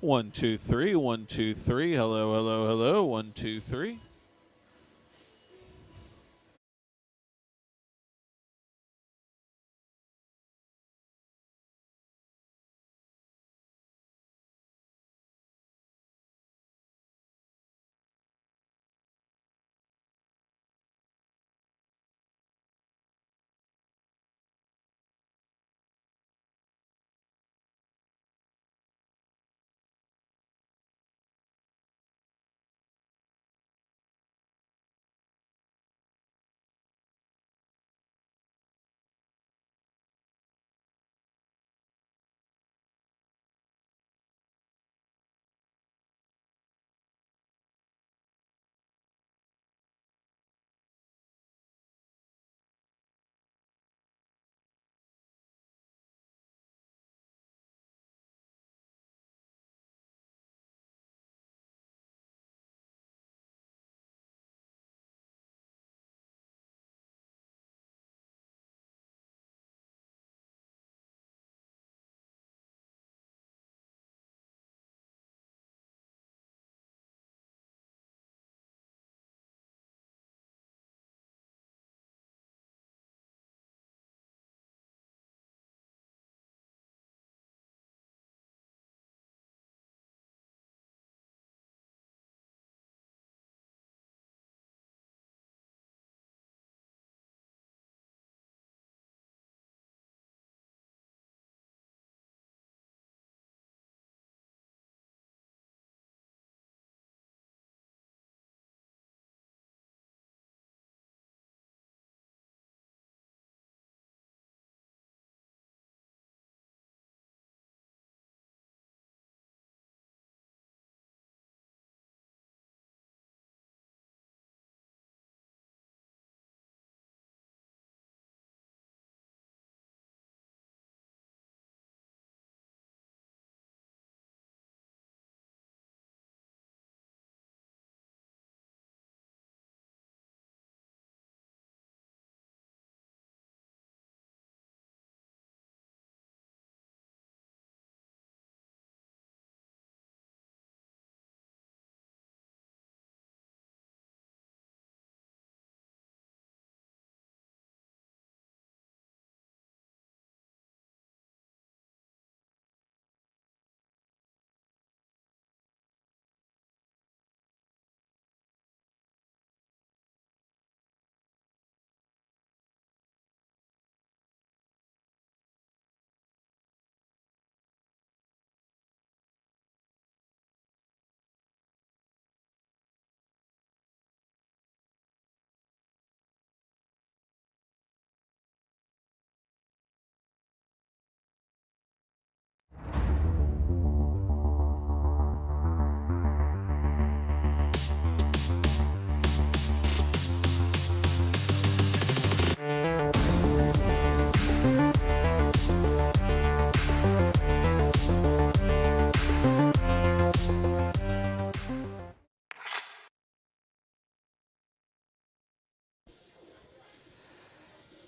1, 2, 3, 1, 2, 3. Hello, hello, hello. 1, 2, 3.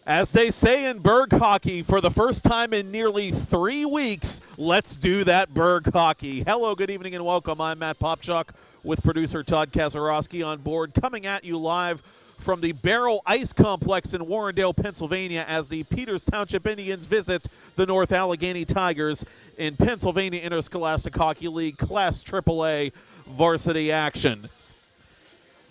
As they say in Berg hockey, for the first time in nearly 3 weeks, let's do that Berg hockey. Hello, good evening, and welcome. I'm Matt Popchock with producer Todd Kazarowski on board, coming at you live from the Baierl Ice Complex in Warrendale, Pennsylvania, as the Peters Township Indians visit the North Allegheny Tigers in Pennsylvania Interscholastic Hockey League Class AAA varsity action.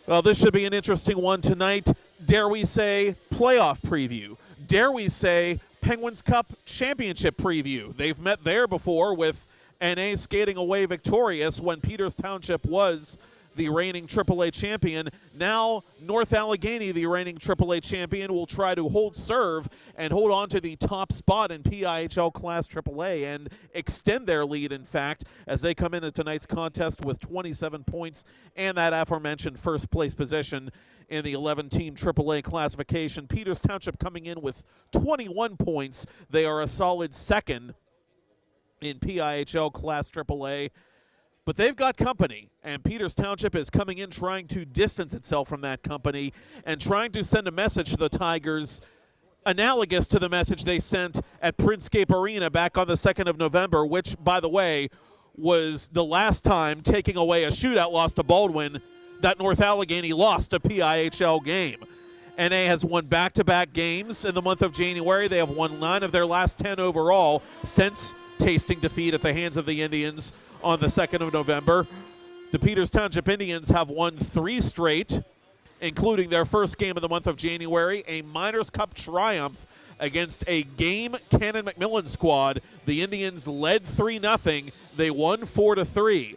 Well, this should be an interesting one tonight. Dare we say playoff preview? Dare we say Penguins Cup championship preview? They've met there before, with NA skating away victorious when Peters Township was the reigning AAA champion. Now North Allegheny, the reigning AAA champion, will try to hold serve and hold on to the top spot in PIHL Class AAA and extend their lead, in fact, as they come into tonight's contest with 27 points and that aforementioned first place position in the 11-team AAA classification. Peters Township coming in with 21 points. They are a solid second in PIHL Class AAA. But they've got company, and Peters Township is coming in trying to distance itself from that company and trying to send a message to the Tigers analogous to the message they sent at Prinscape Arena back on the 2nd of November, which, by the way, was the last time, taking away a shootout loss to Baldwin, that North Allegheny lost a PIHL game. NA has won back-to-back games in the month of January. They have won 9 of their last 10 overall since tasting defeat at the hands of the Indians on the 2nd of November. The Peters Township Indians have won 3 straight, including their first game of the month of January, a Miners Cup triumph against a game Cannon McMillan squad. The Indians led 3-0. They won 4-3.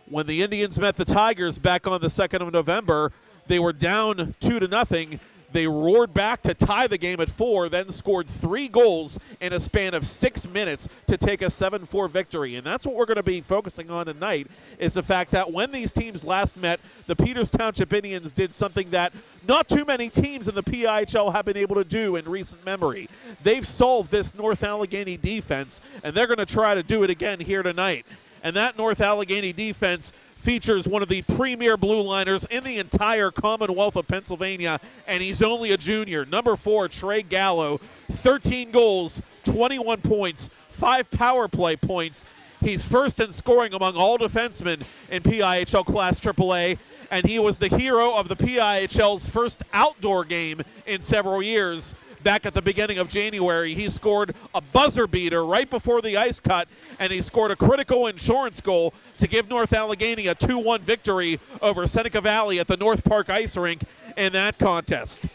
When the Indians met the Tigers back on the 2nd of November, they were down 2-0. They roared back to tie the game at 4, then scored 3 goals in a span of 6 minutes to take a 7-4 victory. And that's what we're going to be focusing on tonight, is the fact that when these teams last met, the Peters Township Indians did something that not too many teams in the PIHL have been able to do in recent memory. They've solved this North Allegheny defense, and they're going to try to do it again here tonight. And that North Allegheny defense features one of the premier blue liners in the entire Commonwealth of Pennsylvania, and he's only a junior. Number 4, Trey Gallo, 13 goals, 21 points, 5 power play points. He's first in scoring among all defensemen in PIHL Class AAA, and he was the hero of the PIHL's first outdoor game in several years. Back at the beginning of January, he scored a buzzer beater right before the ice cut, and he scored a critical insurance goal to give North Allegheny a 2-1 victory over Seneca Valley at the North Park Ice Rink in that contest.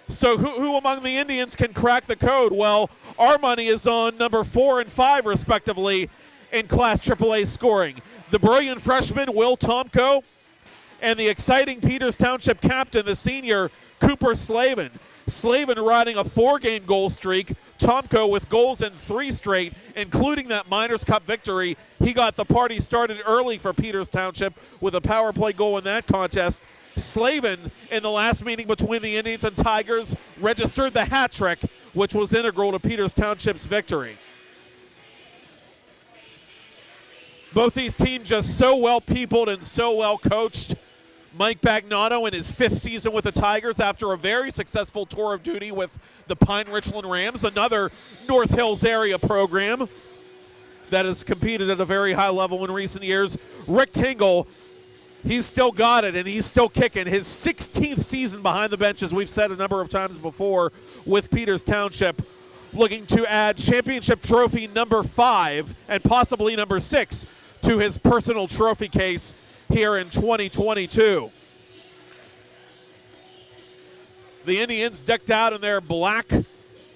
So who among the Indians can crack the code? Well, our money is on number 4 and 5, respectively, in Class AAA scoring. The brilliant freshman, Will Tomko, and the exciting Peters Township captain, the senior, Cooper Slavin. Slavin riding a 4-game goal streak. Tomko with goals in 3 straight, including that Miners Cup victory. He got the party started early for Peters Township with a power play goal in that contest. Slavin, in the last meeting between the Indians and Tigers, registered the hat trick, which was integral to Peters Township's victory. Both these teams just so well peopled and so well coached. Mike Bagnato in his 5th season with the Tigers after a very successful tour of duty with the Pine-Richland Rams, another North Hills area program that has competed at a very high level in recent years. Rick Tingle, he's still got it, and he's still kicking. His 16th season behind the bench, as we've said a number of times before, with Peters Township, looking to add championship trophy number 5 and possibly number 6 to his personal trophy case here in 2022. The Indians decked out in their black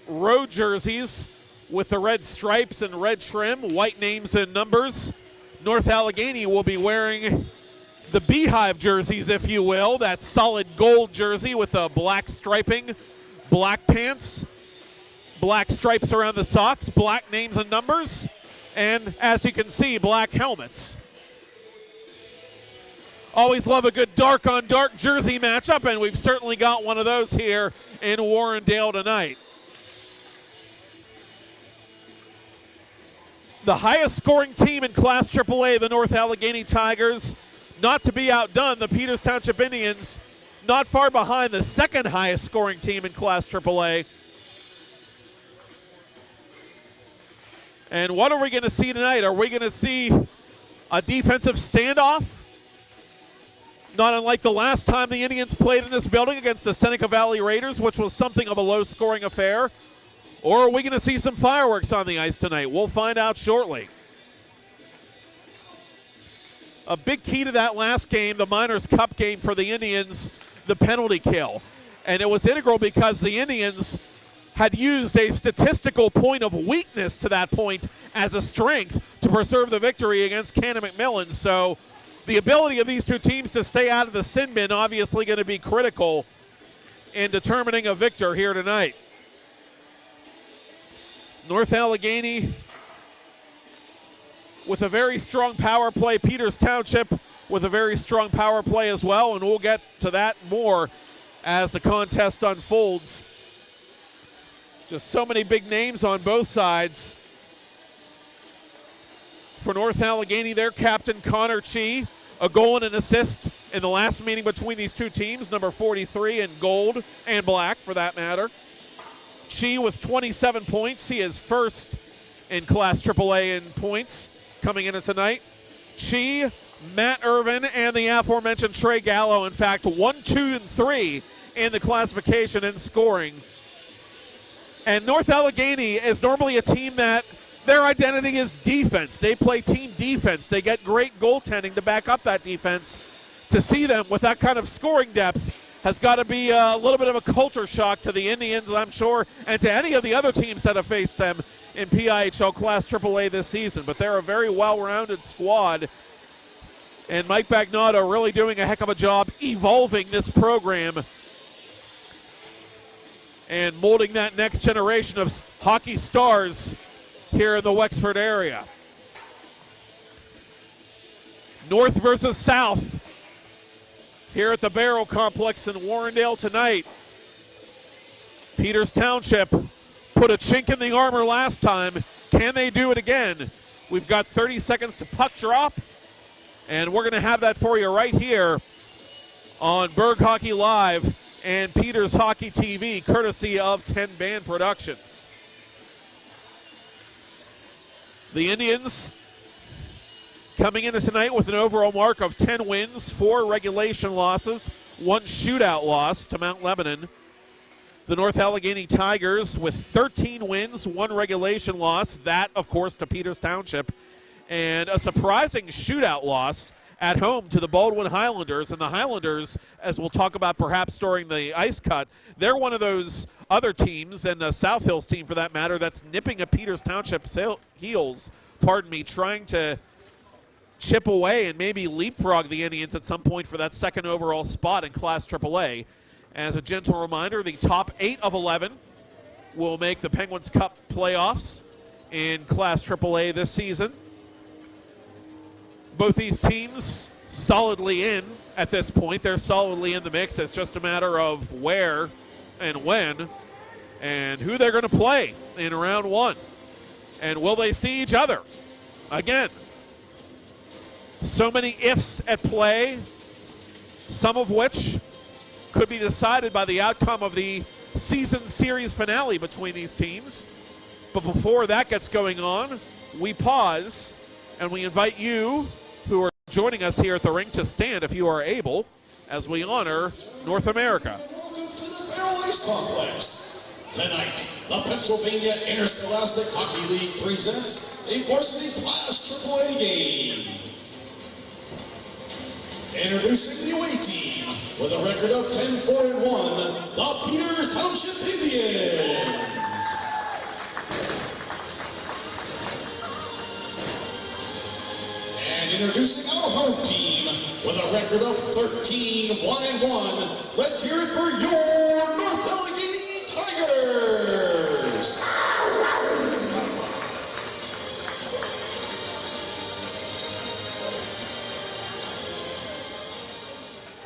road jerseys with the red stripes and red trim, white names and numbers. North Allegheny will be wearing the Beehive jerseys, if you will, that solid gold jersey with a black striping, black pants, black stripes around the socks, black names and numbers, and as you can see, black helmets. Always love a good dark-on-dark jersey matchup, and we've certainly got one of those here in Warrendale tonight. The highest scoring team in Class AAA, the North Allegheny Tigers. Not to be outdone, the Peters Township Indians, not far behind the second highest scoring team in Class AAA. And what are we going to see tonight? Are we going to see a defensive standoff? Not unlike the last time the Indians played in this building against the Seneca Valley Raiders, which was something of a low-scoring affair. Or are we going to see some fireworks on the ice tonight? We'll find out shortly. A big key to that last game, the Miners Cup game for the Indians, the penalty kill. And it was integral because the Indians had used a statistical point of weakness to that point as a strength to preserve the victory against Cannon McMillan. So the ability of these two teams to stay out of the sin bin obviously going to be critical in determining a victor here tonight. North Allegheny with a very strong power play. Peters Township with a very strong power play as well, and we'll get to that more as the contest unfolds. Just so many big names on both sides. For North Allegheny, their captain, Connor Chi, a goal and an assist in the last meeting between these two teams, number 43 in gold and black for that matter. Chi with 27 points. He is first in Class AAA in points. coming in tonight. Chi, Matt Irvin, and the aforementioned Trey Gallo. In fact, 1, 2, and 3 in the classification and scoring. And North Allegheny is normally a team that their identity is defense. They play team defense. They get great goaltending to back up that defense. To see them with that kind of scoring depth has got to be a little bit of a culture shock to the Indians, I'm sure, and to any of the other teams that have faced them in PIHL Class AAA this season. But they're a very well-rounded squad, and Mike Bagnotto really doing a heck of a job evolving this program and molding that next generation of hockey stars here in the Wexford area. North versus South here at the Baierl Complex in Warrendale tonight. Peters Township put a chink in the armor last time. Can they do it again? We've got 30 seconds to puck drop, and we're going to have that for you right here on Berg Hockey Live and Peters Hockey TV, courtesy of 10 Band Productions. The Indians coming into tonight with an overall mark of 10 wins, 4 regulation losses, 1 shootout loss to Mount Lebanon. The North Allegheny Tigers with 13 wins, 1 regulation loss, that, of course, to Peters Township, and a surprising shootout loss at home to the Baldwin Highlanders. And the Highlanders, as we'll talk about perhaps during the ice cut, they're one of those other teams, and the South Hills team for that matter, that's nipping at Peters Township's heels, trying to chip away and maybe leapfrog the Indians at some point for that second overall spot in Class AAA. As a gentle reminder, the top 8 of 11 will make the Penguins Cup playoffs in Class AAA this season. Both these teams solidly in at this point. They're solidly in the mix. It's just a matter of where and when and who they're going to play in round 1. And will they see each other again? So many ifs at play, some of which could be decided by the outcome of the season series finale between these teams. But before that gets going on, we pause and we invite you who are joining us here at the rink to stand if you are able as we honor North America. Welcome to the Baierl Ice Complex. Tonight, the Pennsylvania Interscholastic Hockey League presents a varsity Class AAA game. Introducing the away team with a record of 10-4-1, the Peters Township Indians. And introducing our home team with a record of 13-1-1, let's hear it for your North Allegheny Tigers.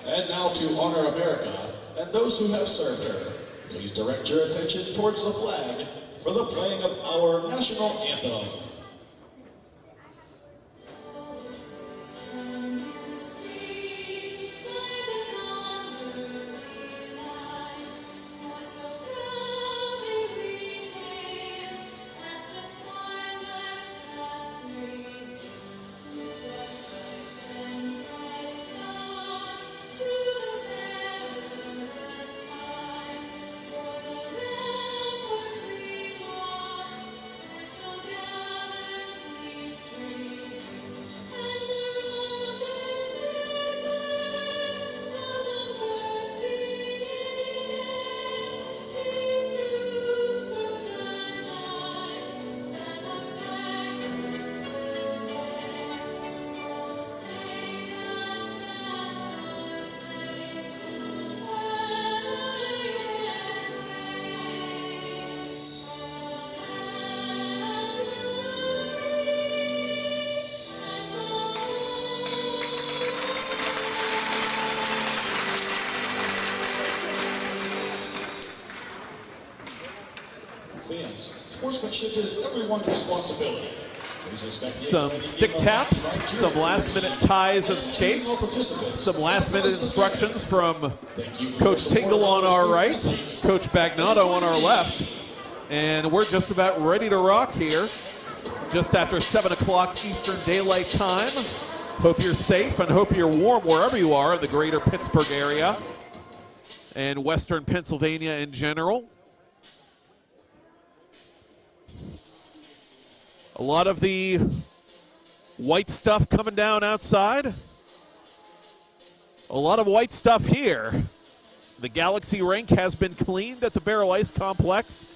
And now to honor America and those who have served her, please direct your attention towards the flag for the playing of our national anthem. Fans, sportsmanship is everyone's responsibility. Some stick taps, some last-minute ties of skates, some last-minute instructions from Coach Tingle on our right, Coach Bagnotto on our left, and we're just about ready to rock here just after 7 o'clock Eastern Daylight Time. Hope you're safe and hope you're warm wherever you are in the greater Pittsburgh area and western Pennsylvania in general. A lot of the white stuff coming down outside. A lot of white stuff here. The Galaxy rink has been cleaned at the Baierl Ice Complex,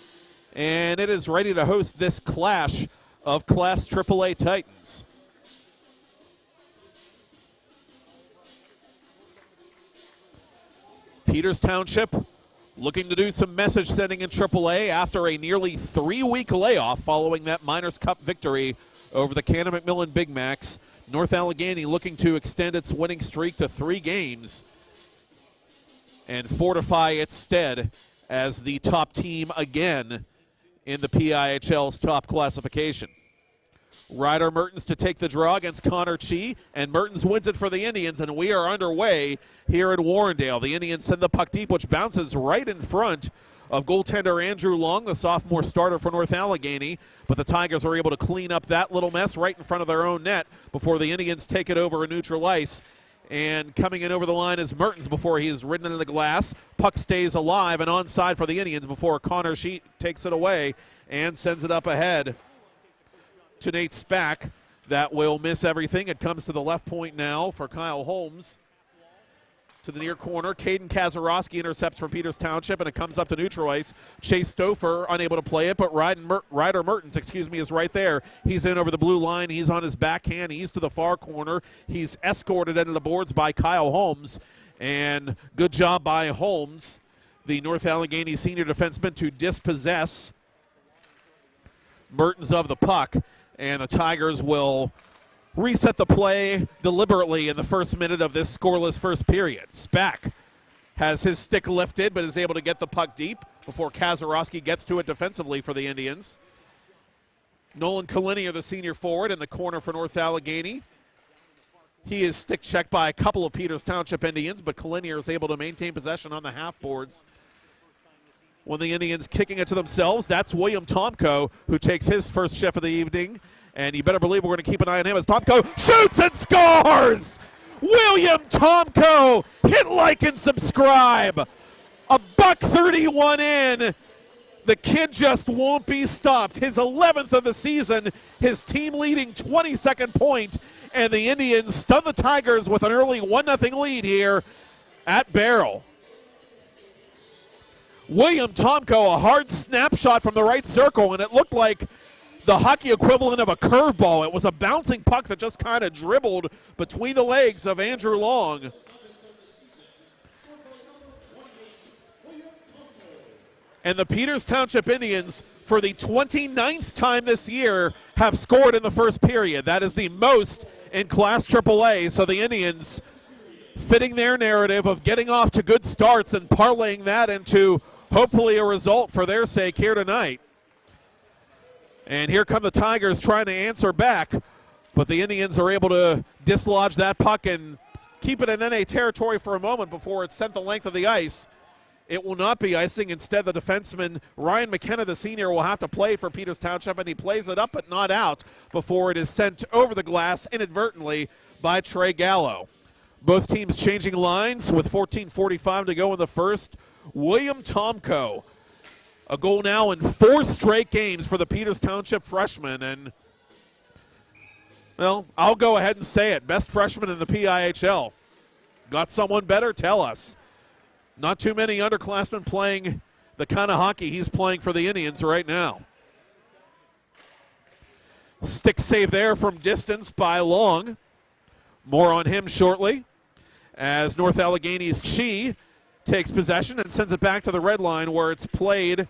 and it is ready to host this clash of Class AAA Titans. Peters Township looking to do some message sending in AAA after a nearly 3-week layoff following that Miners Cup victory over the Cannon McMillan Big Macs. North Allegheny looking to extend its winning streak to 3 games and fortify its stead as the top team again in the PIHL's top classification. Ryder Mertens to take the draw against Connor Chi, and Mertens wins it for the Indians, and we are underway here in Warrendale. The Indians send the puck deep, which bounces right in front of goaltender Andrew Long, the sophomore starter for North Allegheny, but the Tigers are able to clean up that little mess right in front of their own net before the Indians take it over in neutral ice. And coming in over the line is Mertens before he is ridden into the glass. Puck stays alive and onside for the Indians before Connor Sheet takes it away and sends it up ahead to Nate Spack. That will miss everything. It comes to the left point now for Kyle Holmes. To the near corner, Caden Kazarowski intercepts from Peters Township, and it comes up to neutral ice. Chase Stouffer unable to play it, but Ryder Mertens, is right there. He's in over the blue line. He's on his backhand. He's to the far corner. He's escorted into the boards by Kyle Holmes, and good job by Holmes, the North Allegheny senior defenseman, to dispossess Mertens of the puck, and the Tigers will reset the play deliberately in the first minute of this scoreless first period. Spack has his stick lifted but is able to get the puck deep before Kazarowski gets to it defensively for the Indians. Nolan Kalinier, the senior forward, in the corner for North Allegheny. He is stick checked by a couple of Peters Township Indians, but Kalinier is able to maintain possession on the half boards. When the Indians kicking it to themselves, that's William Tomko, who takes his first shift of the evening. And you better believe we're going to keep an eye on him as Tomko shoots and scores! William Tomko, hit like and subscribe. $1:31 in. The kid just won't be stopped. His 11th of the season, his team leading 22nd point, and the Indians stun the Tigers with an early 1-0 lead here at Baierl. William Tomko, a hard snapshot from the right circle, and it looked like the hockey equivalent of a curveball. It was a bouncing puck that just kind of dribbled between the legs of Andrew Long. And the Peters Township Indians, for the 29th time this year, have scored in the first period. That is the most in Class AAA. So the Indians fitting their narrative of getting off to good starts and parlaying that into hopefully a result for their sake here tonight. And here come the Tigers trying to answer back, but the Indians are able to dislodge that puck and keep it in NA territory for a moment before it's sent the length of the ice. It will not be icing. Instead, the defenseman, Ryan McKenna, the senior, will have to play for Peters Township, and he plays it up but not out before it is sent over the glass inadvertently by Trey Gallo. Both teams changing lines with 14:45 to go in the first. William Tomko, a goal now in 4 straight games for the Peters Township freshman. And, well, I'll go ahead and say it. Best freshman in the PIHL. Got someone better? Tell us. Not too many underclassmen playing the kind of hockey he's playing for the Indians right now. Stick save there from distance by Long. More on him shortly as North Allegheny's Chi takes possession and sends it back to the red line where it's played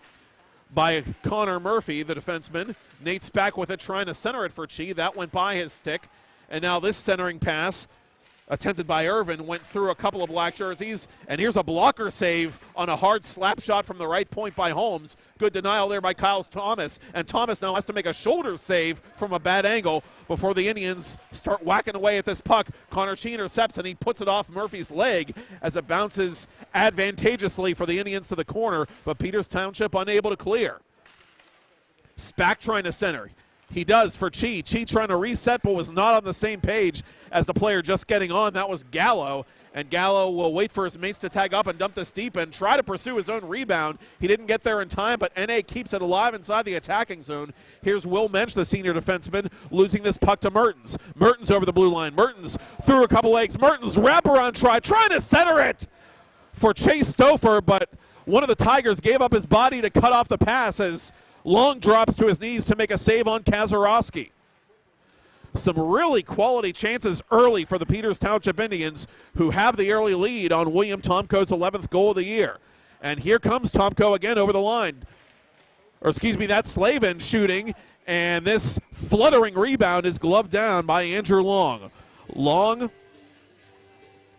by Connor Murphy, the defenseman. Nate's back with it, trying to center it for Chi. That went by his stick. And now this centering pass, attempted by Irvin, went through a couple of black jerseys. And here's a blocker save on a hard slap shot from the right point by Holmes. Good denial there by Kyle Thomas. And Thomas now has to make a shoulder save from a bad angle before the Indians start whacking away at this puck. Connor Chi intercepts, and he puts it off Murphy's leg as it bounces advantageously for the Indians to the corner, but Peters Township unable to clear. Spack trying to center. He does for Chi. Chi trying to reset, but was not on the same page as the player just getting on. That was Gallo. And Gallo will wait for his mates to tag up and dump this deep and try to pursue his own rebound. He didn't get there in time, but NA keeps it alive inside the attacking zone. Here's Will Mensch, the senior defenseman, losing this puck to Mertens. Mertens over the blue line. Mertens through a couple legs. Mertens wraparound try, trying to center it for Chase Stouffer, but one of the Tigers gave up his body to cut off the pass as Long drops to his knees to make a save on Kazarowski. Some really quality chances early for the Peters Township Indians, who have the early lead on William Tomko's 11th goal of the year. And here comes Tomko again over the line. Or excuse me, that's Slavin shooting, and this fluttering rebound is gloved down by Andrew Long. Long,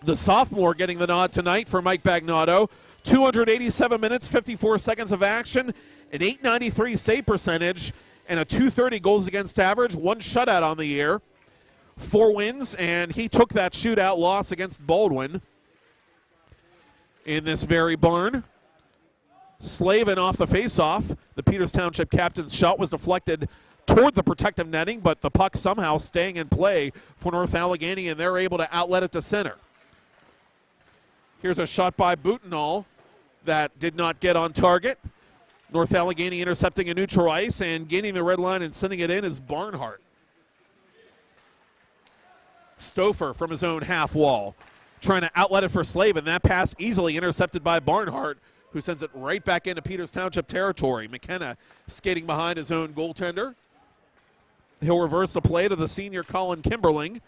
the sophomore, getting the nod tonight for Mike Bagnotto. 287 minutes, 54 seconds of action, an .893 save percentage, and a .230 goals against average, one shutout on the year, 4 wins, and he took that shootout loss against Baldwin in this very barn. Slavin off the faceoff. The Peters Township captain's shot was deflected toward the protective netting, but the puck somehow staying in play for North Allegheny, and they're able to outlet it to center. Here's a shot by Butenal that did not get on target. North Allegheny intercepting a neutral ice and gaining the red line and sending it in is Barnhart. Stouffer from his own half wall, trying to outlet it for Slavin. That pass easily intercepted by Barnhart, who sends it right back into Peters Township territory. McKenna skating behind his own goaltender. He'll reverse the play to the senior Colin Kimberling.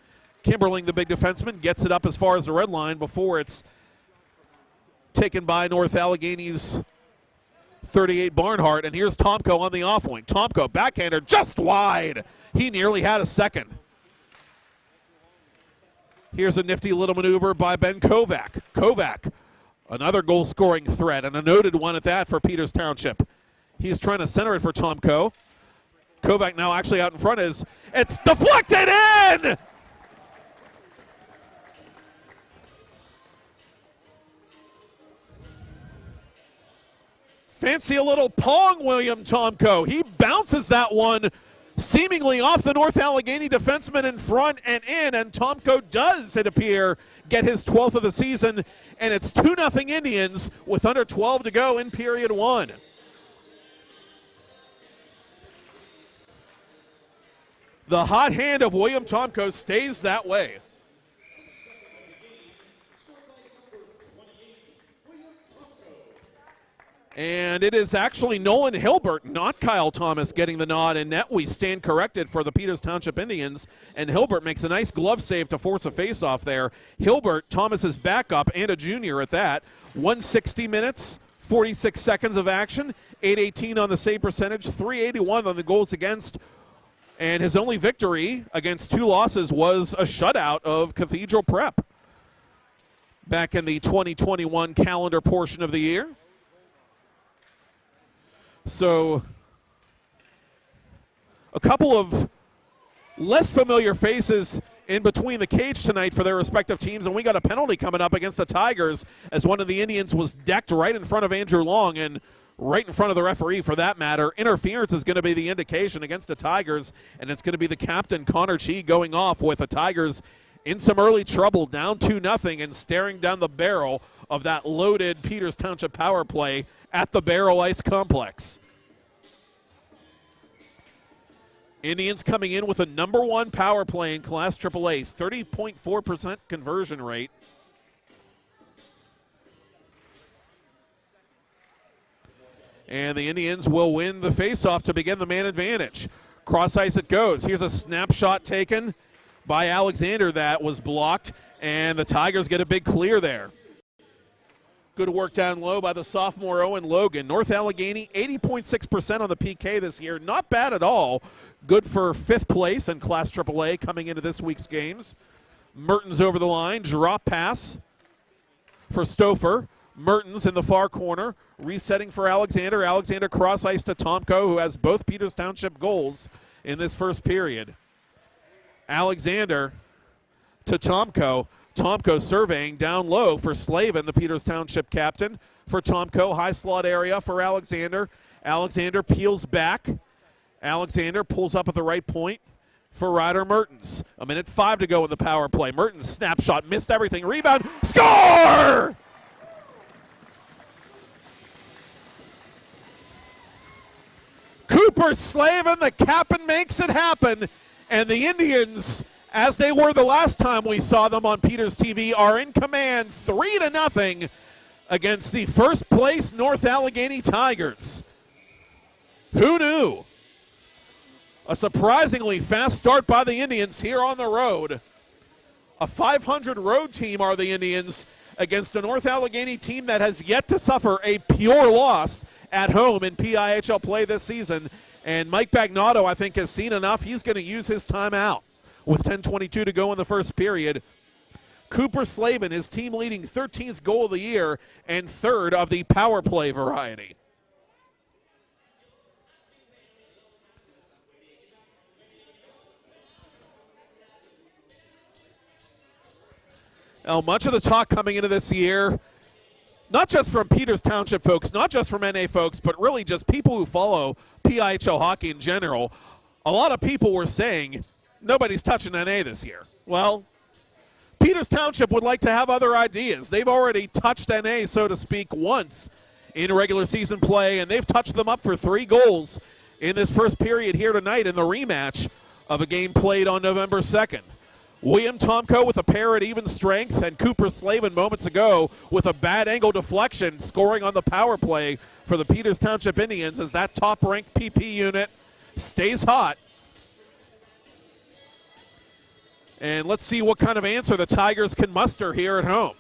Kimberling, the big defenseman, gets it up as far as the red line before it's taken by North Allegheny's 38 Barnhart. And here's Tomko on the off wing. Tomko, backhander, just wide. He nearly had a second. Here's a nifty little maneuver by Ben Kovac. Kovac, another goal-scoring threat, and a noted one at that for Peters Township. He's trying to center it for Tomko. Kovac now actually out in front it's deflected in! Fancy a little pong, William Tomko. He bounces that one seemingly off the North Allegheny defenseman in front and in, and Tomko does, it appear, get his 12th of the season, and it's 2-0 Indians with under 12 to go in period one. The hot hand of William Tomko stays that way. And it is actually Nolan Hilbert, not Kyle Thomas, getting the nod in net. We stand corrected for the Peters Township Indians, and Hilbert makes a nice glove save to force a faceoff there. Hilbert, Thomas's backup, and a junior at that. 160 minutes, 46 seconds of action, 818 on the save percentage, 381 on the goals against, and his only victory against 2 losses was a shutout of Cathedral Prep back in the 2021 calendar portion of the year. So, a couple of less familiar faces in between the cage tonight for their respective teams, and we got a penalty coming up against the Tigers as one of the Indians was decked right in front of Andrew Long and right in front of the referee for that matter. Interference is going to be the indication against the Tigers, and it's going to be the captain, Connor Chi, going off with the Tigers in some early trouble, down 2-0 and staring down the barrel of that loaded Peters Township power play at the Baierl Ice Complex. Indians coming in with a #1 power play in Class AAA, 30.4% conversion rate. And the Indians will win the faceoff to begin the man advantage. Cross ice it goes. Here's a snapshot taken by Alexander that was blocked, and the Tigers get a big clear there. Good work down low by the sophomore Owen Logan. North Allegheny, 80.6% on the PK this year. Not bad at all. Good for 5th place in Class AAA coming into this week's games. Mertens over the line. Drop pass for Stouffer. Mertens in the far corner. Resetting for Alexander. Alexander cross ice to Tomko, who has both Peters Township goals in this first period. Alexander to Tomko. Tomko surveying down low for Slavin, the Peters Township captain. For Tomko, high slot area for Alexander. Alexander peels back Alexander pulls up at the right point for Ryder Mertens. 1:05 to go in the power play. Mertens snapshot, missed everything. Rebound, score! Cooper Slavin, the captain, makes it happen. And the Indians, as they were the last time we saw them on Peters TV, are in command 3-0 against the first place North Allegheny Tigers. Who knew? A surprisingly fast start by the Indians here on the road. A 500 road team are the Indians against a North Allegheny team that has yet to suffer a pure loss at home in PIHL play this season. And Mike Bagnotto, I think, has seen enough. He's going to use his timeout with 10:22 to go in the first period. Cooper Slavin, his team leading 13th goal of the year and third of the power play variety. Now, much of the talk coming into this year, not just from Peters Township folks, not just from NA folks, but really just people who follow PIHL hockey in general, a lot of people were saying nobody's touching NA this year. Well, Peters Township would like to have other ideas. They've already touched NA, so to speak, once in regular season play, and they've touched them up for 3 goals in this first period here tonight in the rematch of a game played on November 2nd. William Tomko with a pair at even strength, and Cooper Slavin moments ago with a bad angle deflection scoring on the power play for the Peters Township Indians as that top-ranked PP unit stays hot. And let's see what kind of answer the Tigers can muster here at home.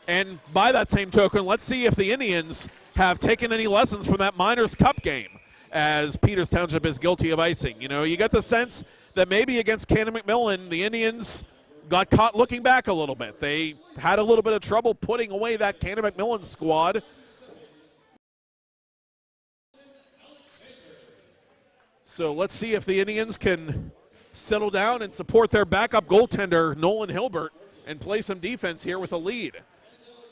And by that same token, let's see if the Indians have taken any lessons from that Miners Cup game, as Peters Township is guilty of icing. You know, you get the sense that maybe against Cannon McMillan, the Indians got caught looking back a little bit. They had a little bit of trouble putting away that Cannon McMillan squad. So let's see if the Indians can settle down and support their backup goaltender, Nolan Hilbert, and play some defense here with a lead.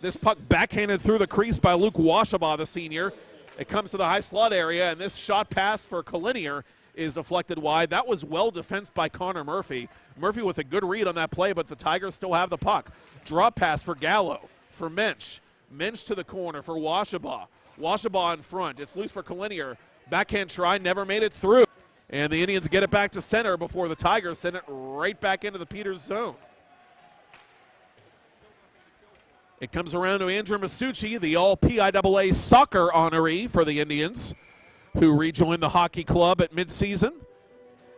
This puck backhanded through the crease by Luke Washabaugh, the senior. It comes to the high slot area, and this shot pass for Kalinier is deflected wide. That was well defensed by Connor Murphy. Murphy with a good read on that play, but the Tigers still have the puck. Drop pass for Gallo, for Mensch. Mensch to the corner for Washabaugh. Washabaugh in front. It's loose for Kalinier. Backhand try, never made it through. And the Indians get it back to center before the Tigers send it right back into the Peters zone. It comes around to Andrew Masucci, the all-PIAA soccer honoree for the Indians, who rejoined the hockey club at midseason.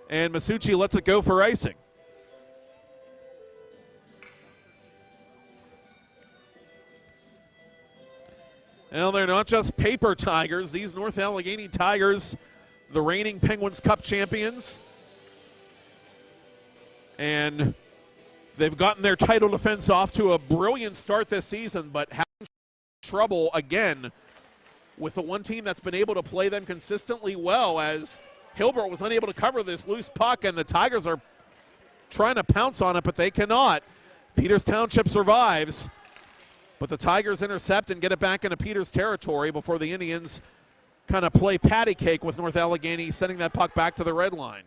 And Masucci lets it go for icing. Well, they're not just paper Tigers. These North Allegheny Tigers, the reigning Penguins Cup champions. And they've gotten their title defense off to a brilliant start this season, but having trouble again with the one team that's been able to play them consistently well, as Hilbert was unable to cover this loose puck, and the Tigers are trying to pounce on it, but they cannot. Peters Township survives, but the Tigers intercept and get it back into Peters territory before the Indians kind of play patty cake with North Allegheny, sending that puck back to the red line.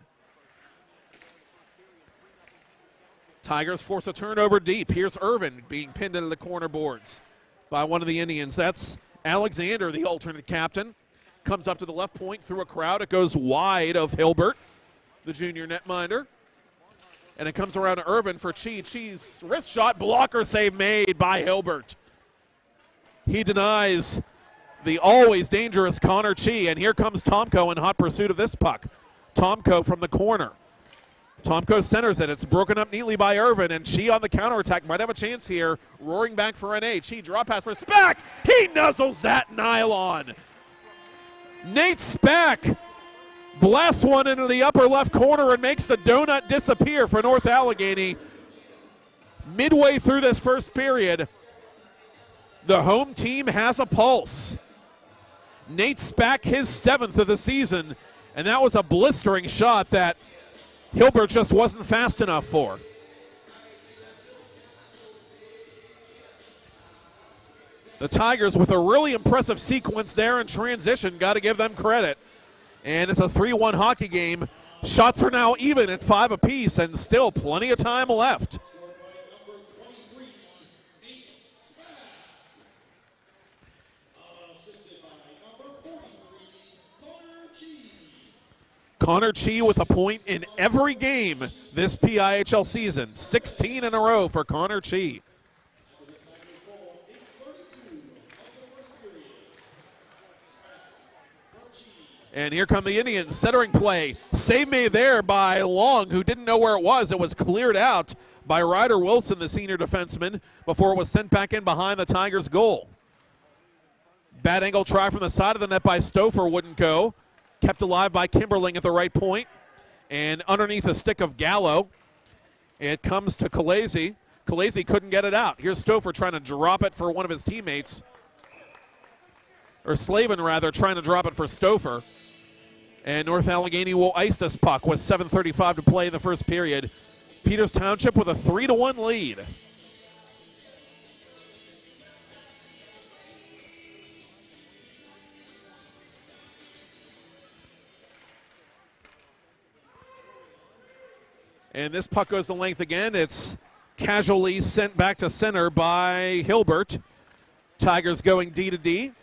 Tigers force a turnover deep. Here's Irvin being pinned into the corner boards by one of the Indians. That's Alexander, the alternate captain, comes up to the left point through a crowd. It goes wide of Hilbert, the junior netminder. And it comes around to Irvin for Chi. Chi's wrist shot, blocker save made by Hilbert. He denies the always dangerous Connor Chi, and here comes Tomko in hot pursuit of this puck. Tomko from the corner. Tomko centers it. It's broken up neatly by Irvin, and Chi on the counterattack might have a chance here. Roaring back for NA. Chi drop pass for Spack. He nuzzles that nylon. Nate Spack blasts one into the upper left corner and makes the donut disappear for North Allegheny. Midway through this first period, the home team has a pulse. Nate Spack, his 7th of the season, and that was a blistering shot that Hilbert just wasn't fast enough for. The Tigers with a really impressive sequence there in transition. Got to give them credit. And it's a 3-1 hockey game. Shots are now even at 5 apiece, and still plenty of time left. Connor Chi with a point in every game this PIHL season. 16 in a row for Connor Chi. And here come the Indians, centering play. Save made there by Long, who didn't know where it was. It was cleared out by Ryder Wilson, the senior defenseman, before it was sent back in behind the Tigers' goal. Bad angle try from the side of the net by Stouffer wouldn't go. Kept alive by Kimberling at the right point. And underneath the stick of Gallo, it comes to Kalezi. Kalezi couldn't get it out. Here's Stouffer trying to drop it for one of his teammates. Or Slavin, rather, trying to drop it for Stouffer. And North Allegheny will ice this puck with 7:35 to play in the first period. Peters Township with a 3-1 lead. And this puck goes the length again. It's casually sent back to center by Hilbert. Tigers going D to D.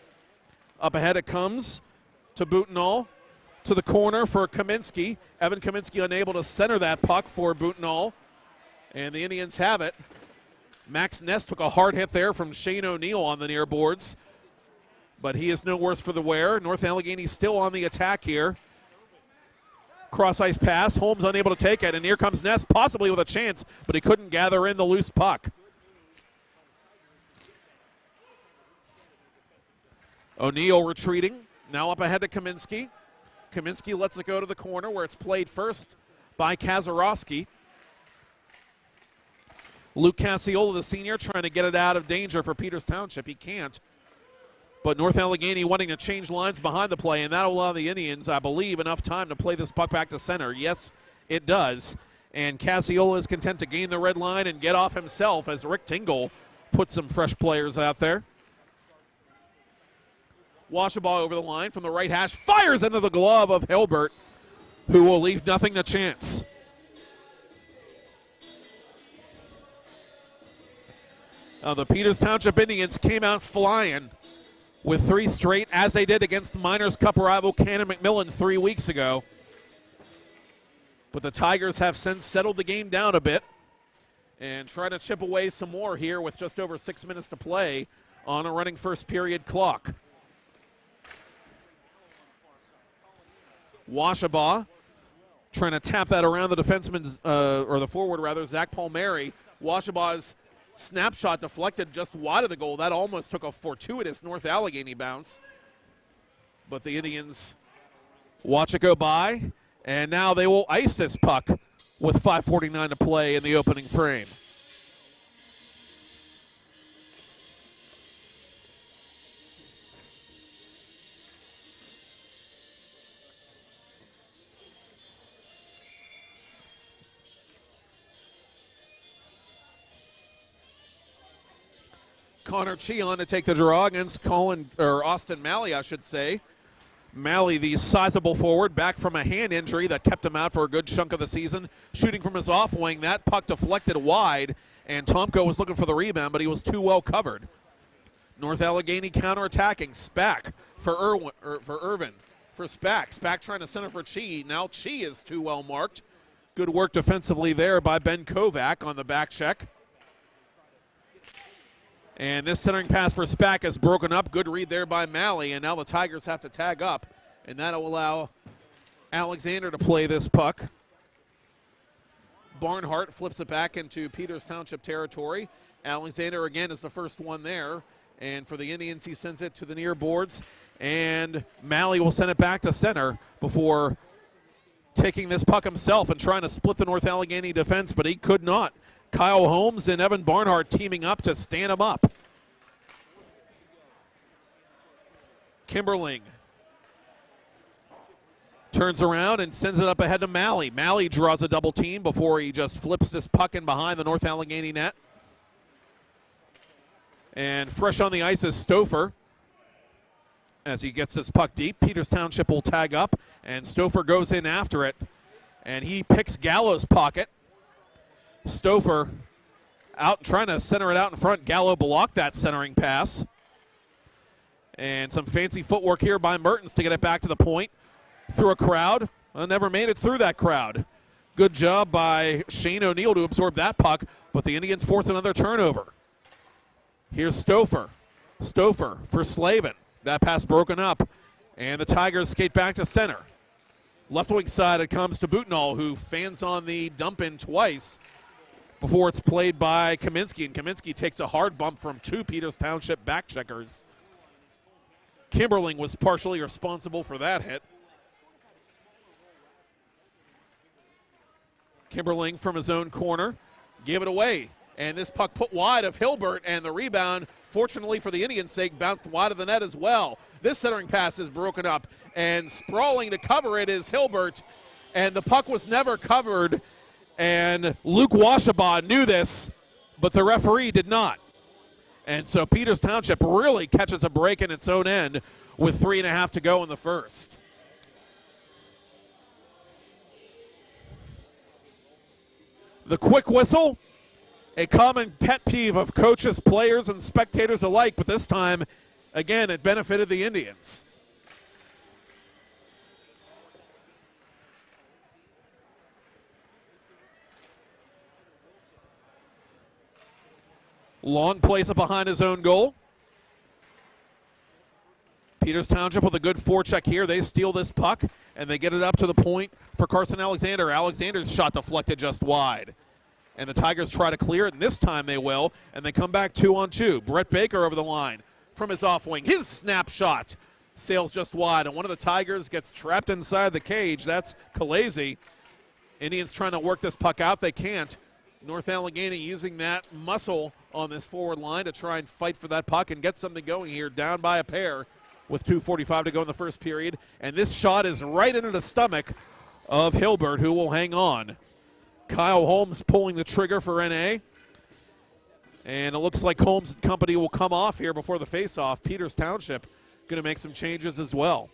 Up ahead it comes to Boutenall. To the corner for Kaminsky. Evan Kaminsky unable to center that puck for Boutenall. And the Indians have it. Max Ness took a hard hit there from Shane O'Neill on the near boards. But he is no worse for the wear. North Allegheny still on the attack here. Cross ice pass. Holmes unable to take it. And here comes Ness, possibly with a chance, but he couldn't gather in the loose puck. O'Neill retreating. Now up ahead to Kaminsky. Kaminsky lets it go to the corner where it's played first by Kazarowski. Luke Casiola, the senior, trying to get it out of danger for Peters Township. He can't. But North Allegheny wanting to change lines behind the play, and that'll allow the Indians, I believe, enough time to play this puck back to center. Yes, it does. And Casiola is content to gain the red line and get off himself as Rick Tingle puts some fresh players out there. Washabaugh over the line from the right hash, fires into the glove of Hilbert, who will leave nothing to chance. The Peters Township Indians came out flying with 3 straight, as they did against Miners' Cup rival Cannon McMillan 3 weeks ago. But the Tigers have since settled the game down a bit and try to chip away some more here with just over 6 minutes to play on a running first period clock. Washabaugh trying to tap that around the defenseman's, or the forward rather, Zach Palmieri. Washabaugh's snapshot deflected just wide of the goal. That almost took a fortuitous North Allegheny bounce. But the Indians watch it go by, and now they will ice this puck with 5:49 to play in the opening frame. Connor Chi on to take the draw against Austin Malley, I should say. Malley, the sizable forward, back from a hand injury that kept him out for a good chunk of the season. Shooting from his off wing, that puck deflected wide, and Tomko was looking for the rebound, but he was too well covered. North Allegheny counterattacking. Spack for Irvin. For Spack. Spack trying to center for Chi. Now Chi is too well marked. Good work defensively there by Ben Kovac on the back check. And this centering pass for Spack is broken up. Good read there by Malley, and now the Tigers have to tag up, and that'll allow Alexander to play this puck. Barnhart flips it back into Peters Township territory. Alexander again is the first one there, and for the Indians he sends it to the near boards, and Malley will send it back to center before taking this puck himself and trying to split the North Allegheny defense, but he could not. Kyle Holmes and Evan Barnhart teaming up to stand him up. Kimberling turns around and sends it up ahead to Malley. Malley draws a double team before he just flips this puck in behind the North Allegheny net. And fresh on the ice is Stouffer. As he gets this puck deep, Peters Township will tag up, and Stouffer goes in after it, and he picks Gallo's pocket. Stouffer out trying to center it out in front. Gallo blocked that centering pass. And some fancy footwork here by Mertens to get it back to the point through a crowd. Never made it through that crowd. Good job by Shane O'Neill to absorb that puck, but the Indians force another turnover. Here's Stouffer. Stouffer for Slavin. That pass broken up, and the Tigers skate back to center. Left wing side, it comes to Butenal, who fans on the dump-in twice before it's played by Kaminsky, and Kaminsky takes a hard bump from two Peters Township back checkers. Kimberling was partially responsible for that hit. Kimberling from his own corner gave it away, and this puck put wide of Hilbert, and the rebound, fortunately for the Indians' sake, bounced wide of the net as well. This centering pass is broken up, and sprawling to cover it is Hilbert, and the puck was never covered, and Luke Washabaugh knew this, but the referee did not. And so Peters Township really catches a break in its own end with 3.5 to go in the first. The quick whistle, a common pet peeve of coaches, players, and spectators alike, but this time, again, it benefited the Indians. Long plays it behind his own goal. Peters Township with a good forecheck here. They steal this puck, and they get it up to the point for Carson Alexander. Alexander's shot deflected just wide. And the Tigers try to clear it, and this time they will, and they come back 2-on-2. Brett Baker over the line from his off wing. His snapshot sails just wide, and one of the Tigers gets trapped inside the cage. That's Khaleesi. Indians trying to work this puck out. They can't. North Allegheny using that muscle on this forward line to try and fight for that puck and get something going here, down by a pair with 2:45 to go in the first period. And this shot is right into the stomach of Hilbert, who will hang on. Kyle Holmes pulling the trigger for NA. And it looks like Holmes and company will come off here before the face-off. Peters Township going to make some changes as well.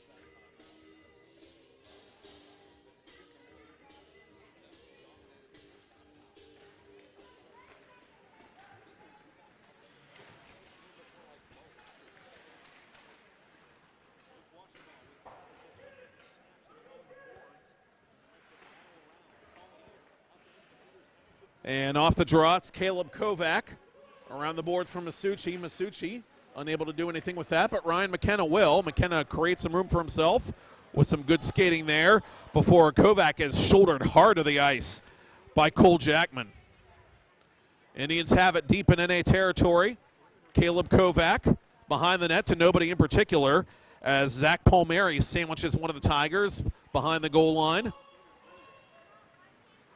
And off the draw, it's Caleb Kovac. Around the board from Masucci. Masucci unable to do anything with that, but Ryan McKenna will. McKenna creates some room for himself with some good skating there before Kovac is shouldered hard to the ice by Cole Jackman. Indians have it deep in NA territory. Caleb Kovac behind the net to nobody in particular as Zach Palmieri sandwiches one of the Tigers behind the goal line.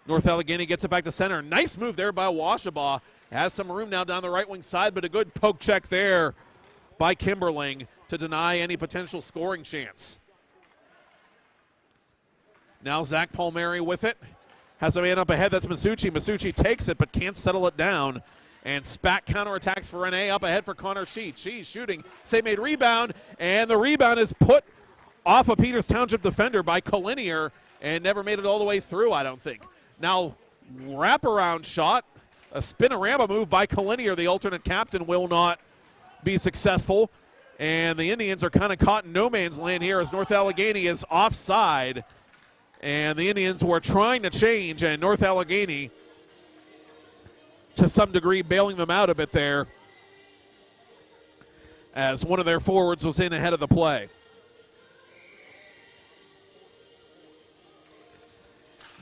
North Allegheny gets it back to center. Nice move there by Washabaugh. Has some room now down the right wing side, but a good poke check there by Kimberling to deny any potential scoring chance. Now Zach Palmieri with it. Has a man up ahead, that's Masucci. Masucci takes it but can't settle it down. And Spat counterattacks for NA up ahead for Connor Shee. Shee's shooting, save made rebound, and the rebound is put off a Peters Township defender by Collinear and never made it all the way through, I don't think. Now, wraparound shot, a spinorama move by Collinear. The alternate captain will not be successful. And the Indians are kind of caught in no man's land here as North Allegheny is offside. And the Indians were trying to change, and North Allegheny, to some degree, bailing them out a bit there as one of their forwards was in ahead of the play.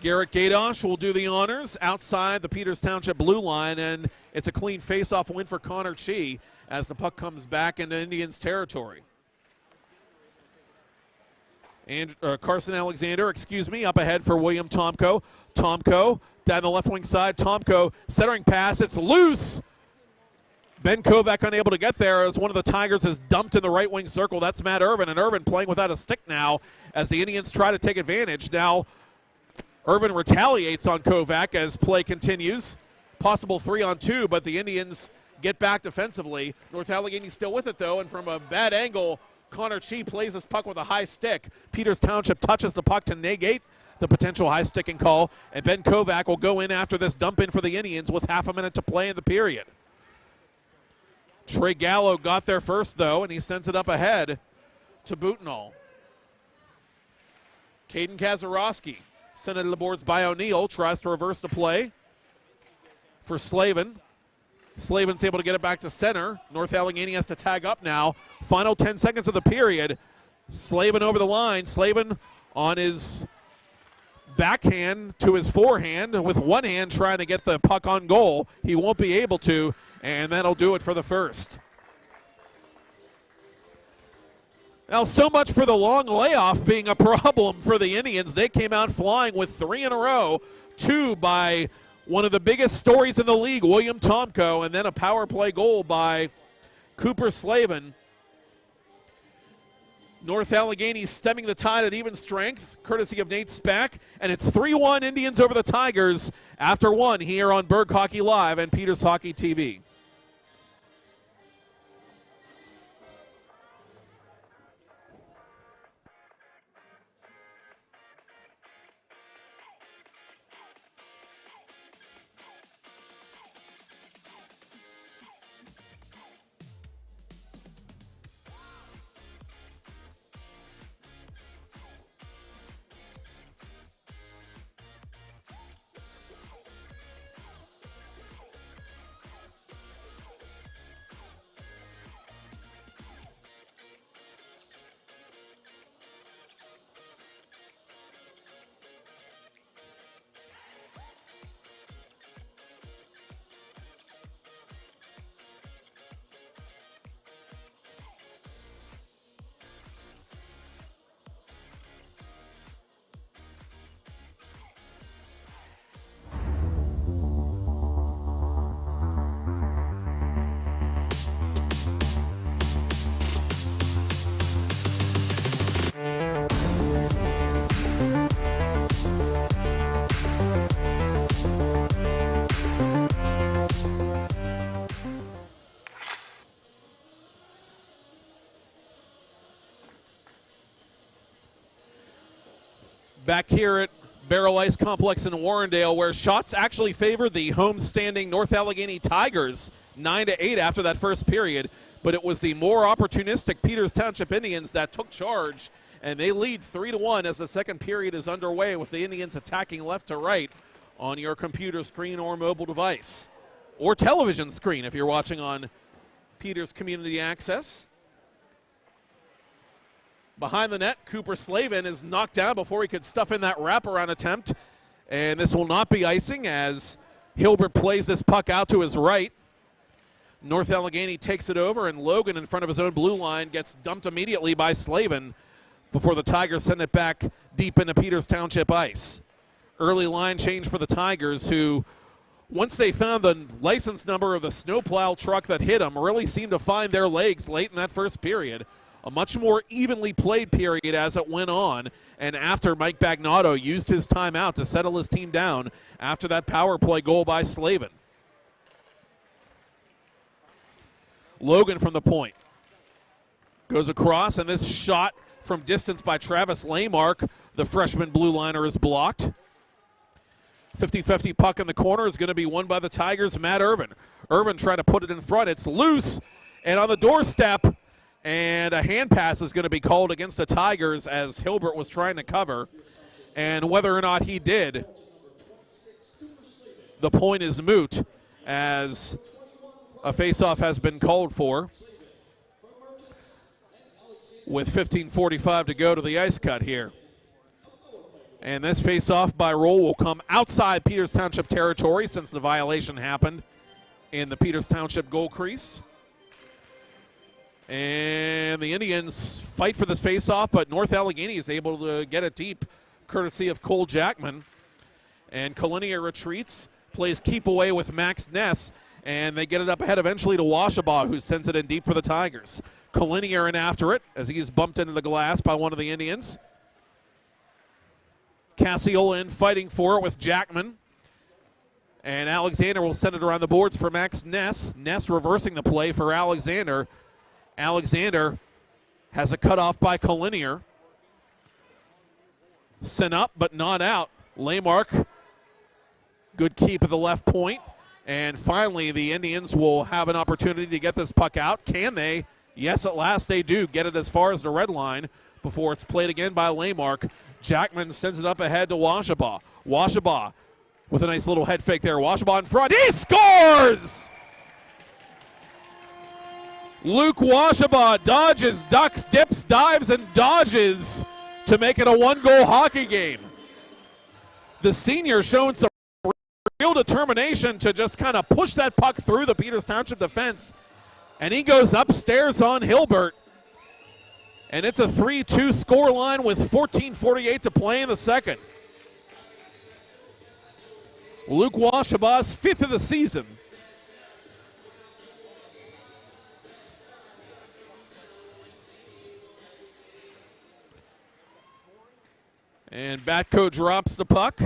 Garrett Gadosh will do the honors outside the Peters Township blue line, and it's a clean face-off win for Connor Shee as the puck comes back into Indians territory. And Carson Alexander, up ahead for William Tomko. Tomko down the left wing side. Tomko centering pass. It's loose. Ben Kovac unable to get there as one of the Tigers is dumped in the right wing circle. That's Matt Irvin, and Irvin playing without a stick now as the Indians try to take advantage. Now Irvin retaliates on Kovac as play continues. Possible 3-on-2, but the Indians get back defensively. North Allegheny still with it, though, and from a bad angle, Connor Chi plays this puck with a high stick. Peters Township touches the puck to negate the potential high sticking call, and Ben Kovac will go in after this dump in for the Indians with half a minute to play in the period. Trey Gallo got there first, though, and he sends it up ahead to Butenal. Caden Kazarowski sent it to the boards by O'Neill, tries to reverse the play for Slavin. Slavin's able to get it back to center. North Allegheny has to tag up now. Final 10 seconds of the period. Slavin over the line. Slavin on his backhand to his forehand with one hand trying to get the puck on goal. He won't be able to, and that'll do it for the first. Now, so much for the long layoff being a problem for the Indians. They came out flying with 3 in a row, 2 by one of the biggest stories in the league, William Tomko, and then a power play goal by Cooper Slavin. North Allegheny stemming the tide at even strength, courtesy of Nate Spack, and it's 3-1 Indians over the Tigers after 1 here on Berg Hockey Live and Peters Hockey TV. Back here at Baierl Ice Complex in Warrendale, where shots actually favored the home-standing North Allegheny Tigers 9-8 after that first period, but it was the more opportunistic Peters Township Indians that took charge, and they lead 3-1 as the second period is underway with the Indians attacking left to right on your computer screen or mobile device, or television screen if you're watching on Peters Community Access. Behind the net, Cooper Slavin is knocked down before he could stuff in that wraparound attempt. And this will not be icing as Hilbert plays this puck out to his right. North Allegheny takes it over, and Logan in front of his own blue line gets dumped immediately by Slavin before the Tigers send it back deep into Peters Township ice. Early line change for the Tigers, who, once they found the license number of the snowplow truck that hit them, really seemed to find their legs late in that first period. A much more evenly played period as it went on, and after Mike Bagnotto used his timeout to settle his team down after that power play goal by Slavin. Logan from the point. Goes across, and this shot from distance by Travis Laymark, the freshman blue liner, is blocked. 50-50 puck in the corner is going to be won by the Tigers, Matt Irvin. Irvin trying to put it in front. It's loose, and on the doorstep, and a hand pass is going to be called against the Tigers as Hilbert was trying to cover. And whether or not he did, the point is moot as a faceoff has been called for with 15:45 to go to the ice cut here. And this faceoff by Roll will come outside Peters Township territory since the violation happened in the Peters Township goal crease. And the Indians fight for this faceoff, but North Allegheny is able to get it deep, courtesy of Cole Jackman. And Kalinia retreats, plays keep away with Max Ness, and they get it up ahead eventually to Washabaugh, who sends it in deep for the Tigers. Kalinia in after it as he's bumped into the glass by one of the Indians. Cassiola in fighting for it with Jackman. And Alexander will send it around the boards for Max Ness. Ness reversing the play for Alexander. Alexander Has a cutoff by Collinear. Sent up, but not out. Laymark, good keep at the left point. And finally, the Indians will have an opportunity to get this puck out. Can they? Yes, at last they do. Get it as far as the red line before it's played again by Laymark. Jackman sends it up ahead to Washabaugh. Washabaugh with a nice little head fake there. Washabaugh in front. He scores! Luke Washabaugh dodges, ducks, dips, dives, and dodges to make it a one-goal hockey game. The senior showing some real determination to just kind of push that puck through the Peters Township defense, and he goes upstairs on Hilbert. And it's a 3-2 score line with 14:48 to play in the second. Luke Washabaugh's 5th of the season. And Batko drops the puck.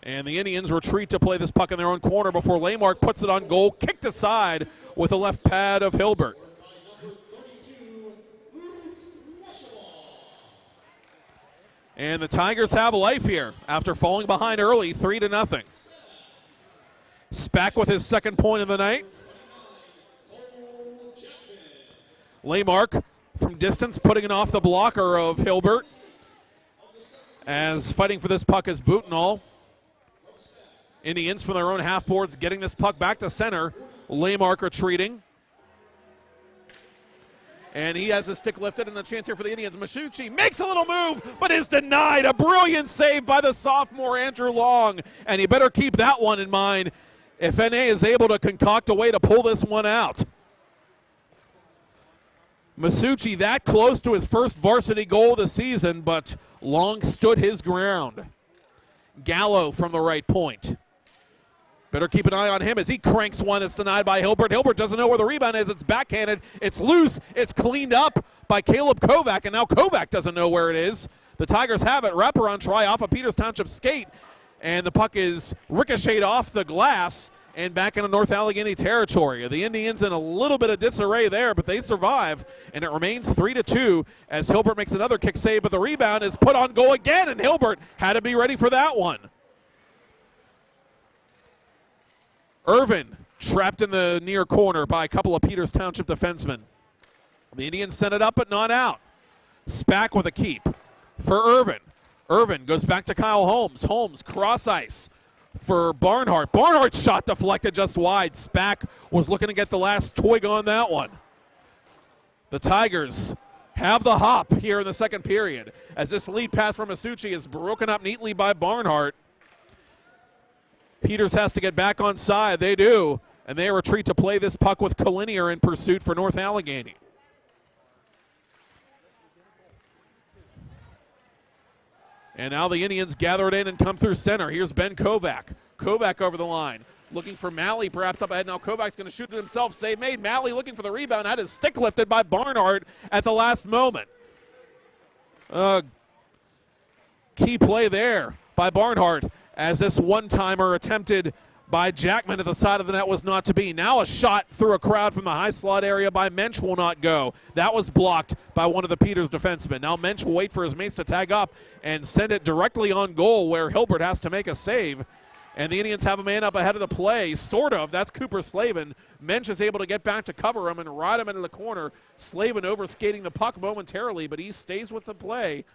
And the Indians retreat to play this puck in their own corner before Laymark puts it on goal, kicked aside with the left pad of Hilbert. And the Tigers have life here after falling behind early, 3-0. Spack with his second point of the night. Laymark from distance, putting it off the blocker of Hilbert. As fighting for this puck is Boutinal. Indians from their own half boards getting this puck back to center. Laymark retreating. And he has his stick lifted and a chance here for the Indians. Masucci makes a little move, but is denied. A brilliant save by the sophomore Andrew Long. And you better keep that one in mind if NA is able to concoct a way to pull this one out. Masucci that close to his first varsity goal of the season, but Long stood his ground. Gallo from the right point. Better keep an eye on him as he cranks one that's denied by Hilbert. Hilbert doesn't know where the rebound is. It's backhanded. It's loose. It's cleaned up by Caleb Kovac, and now Kovac doesn't know where it is. The Tigers have it. Wraparound try off a Peters Township skate, and the puck is ricocheted off the glass and back into North Allegheny territory. The Indians in a little bit of disarray there, but they survive, and it remains 3-2 as Hilbert makes another kick save, but the rebound is put on goal again, and Hilbert had to be ready for that one. Irvin trapped in the near corner by a couple of Peters Township defensemen. The Indians sent it up but not out. Spack with a keep for Irvin. Irvin goes back to Kyle Holmes. Holmes cross ice for Barnhart. Barnhart's shot deflected just wide. Spack was looking to get the last twig on that one. The Tigers have the hop here in the second period as this lead pass from Masucci is broken up neatly by Barnhart. Peters has to get back on side. They do, and they retreat to play this puck with Collinear in pursuit for North Allegheny. And now the Indians gather it in and come through center. Here's Ben Kovac. Kovac over the line, looking for Malley perhaps up ahead. Now Kovac's going to shoot it himself. Save made. Malley looking for the rebound. Had his stick lifted by Barnhart at the last moment. Key play there by Barnhart, as this one-timer attempted by Jackman at the side of the net was not to be. Now a shot through a crowd from the high slot area by Mensch will not go. That was blocked by one of the Peters defensemen. Now Mensch will wait for his mates to tag up and send it directly on goal where Hilbert has to make a save. And the Indians have a man up ahead of the play, sort of. That's Cooper Slavin. Mensch is able to get back to cover him and ride him into the corner. Slavin overskating the puck momentarily, but he stays with the play.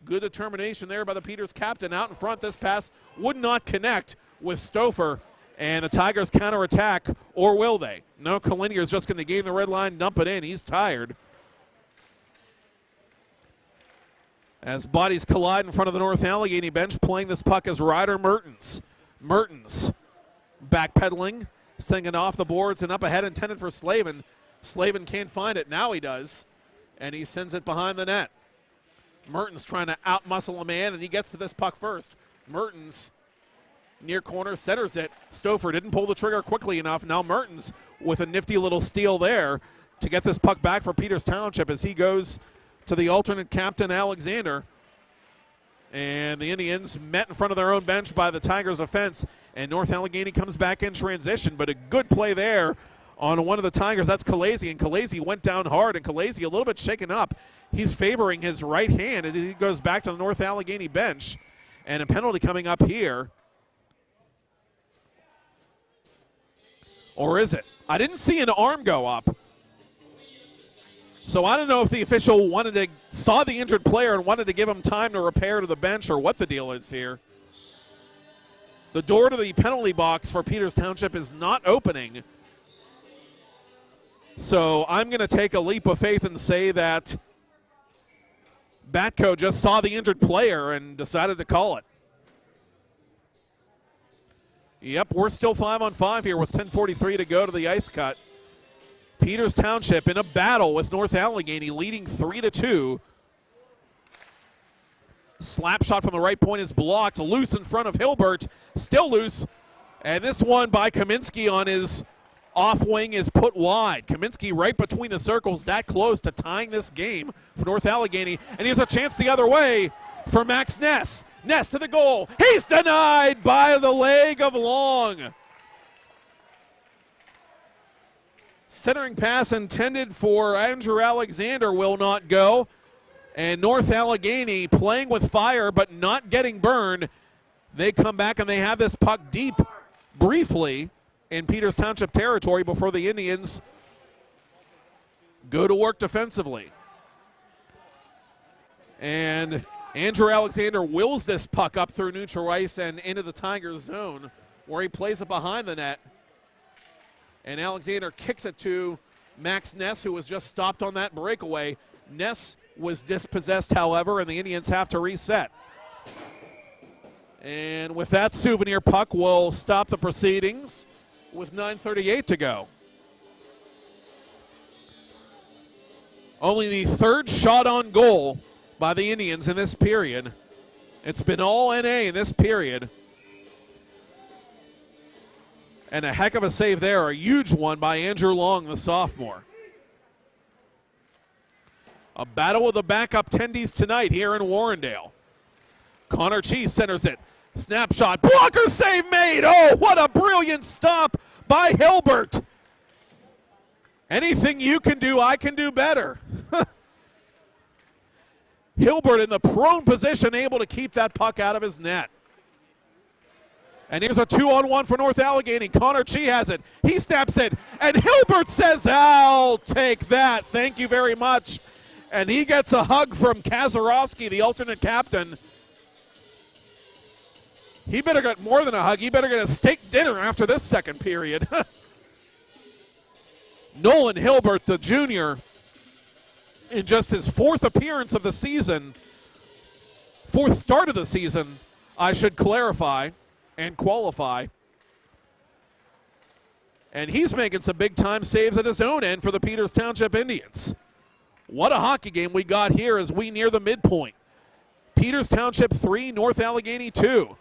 Good determination there by the Peters captain. Out in front, this pass would not connect with Stouffer. And the Tigers counterattack, or will they? No, Collinear is just going to gain the red line, dump it in. He's tired. As bodies collide in front of the North Allegheny bench, playing this puck is Ryder Mertens. Mertens backpedaling, sending it off the boards and up ahead, intended for Slavin. Slavin can't find it. Now he does, and he sends it behind the net. Mertens trying to outmuscle a man, and he gets to this puck first. Mertens, near corner, centers it. Stouffer didn't pull the trigger quickly enough. Now Mertens with a nifty little steal there to get this puck back for Peters Township as he goes to the alternate captain, Alexander. And the Indians met in front of their own bench by the Tigers defense, and North Allegheny comes back in transition, but a good play there on one of the Tigers. That's Khaleesi, and Khaleesi went down hard, and Khaleesi a little bit shaken up. He's favoring his right hand as he goes back to the North Allegheny bench. And a penalty coming up here. Or is it? I didn't see an arm go up. So I don't know if the official saw the injured player and wanted to give him time to repair to the bench or what the deal is here. The door to the penalty box for Peters Township is not opening. So I'm going to take a leap of faith and say that Batco just saw the injured player and decided to call it. Yep, we're still 5-on-5 here with 10:43 to go to the ice cut. Peters Township in a battle with North Allegheny, leading 3-2. Slap shot from the right point is blocked, loose in front of Hilbert, still loose. And this one by Kaminsky on his off wing is put wide. Kaminsky right between the circles, that close to tying this game for North Allegheny. And he has a chance the other way for Max Ness. Ness to the goal. He's denied by the leg of Long. Centering pass intended for Andrew Alexander will not go. And North Allegheny playing with fire but not getting burned. They come back and they have this puck deep briefly in Peters Township territory before the Indians go to work defensively. And Andrew Alexander wills this puck up through neutral ice and into the Tigers zone where he plays it behind the net. And Alexander kicks it to Max Ness, who was just stopped on that breakaway. Ness was dispossessed, however, and the Indians have to reset. And with that souvenir puck, we'll stop the proceedings with 9:38 to go. Only the third shot on goal by the Indians in this period. It's been all NA in this period. And a heck of a save there, a huge one by Andrew Long, the sophomore. A battle with the backup tendies tonight here in Warrendale. Connor Cheese centers it. Snapshot, blocker save made. Oh, what a brilliant stop by Hilbert. Anything you can do, I can do better. Hilbert in the prone position, able to keep that puck out of his net. And here's a 2-on-1 for North Allegheny. Connor Chi has it. He snaps it. And Hilbert says, I'll take that. Thank you very much. And he gets a hug from Kazarowski, the alternate captain. He better get more than a hug. He better get a steak dinner after this second period. Nolan Hilbert, the junior, in just his fourth appearance of the season, fourth start of the season, I should clarify and qualify. And he's making some big-time saves at his own end for the Peters Township Indians. What a hockey game we got here as we near the midpoint. Peters Township 3, North Allegheny 2.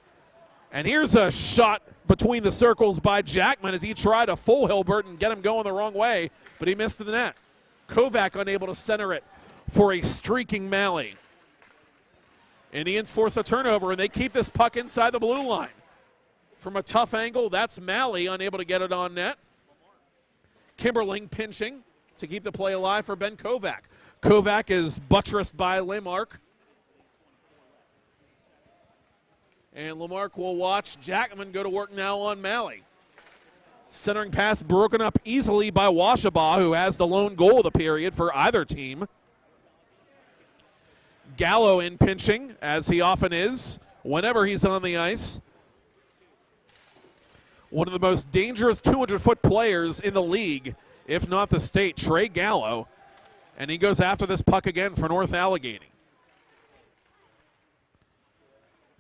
And here's a shot between the circles by Jackman as he tried to fool Hilbert and get him going the wrong way, but he missed the net. Kovac unable to center it for a streaking Malley. Indians force a turnover, and they keep this puck inside the blue line. From a tough angle, that's Malley unable to get it on net. Kimberling pinching to keep the play alive for Ben Kovac. Kovac is buttressed by Lamarck. And Lamarck will watch Jackman go to work now on Malley. Centering pass broken up easily by Washabaugh, who has the lone goal of the period for either team. Gallo in pinching, as he often is, whenever he's on the ice. One of the most dangerous 200-foot players in the league, if not the state, Trey Gallo. And he goes after this puck again for North Allegheny.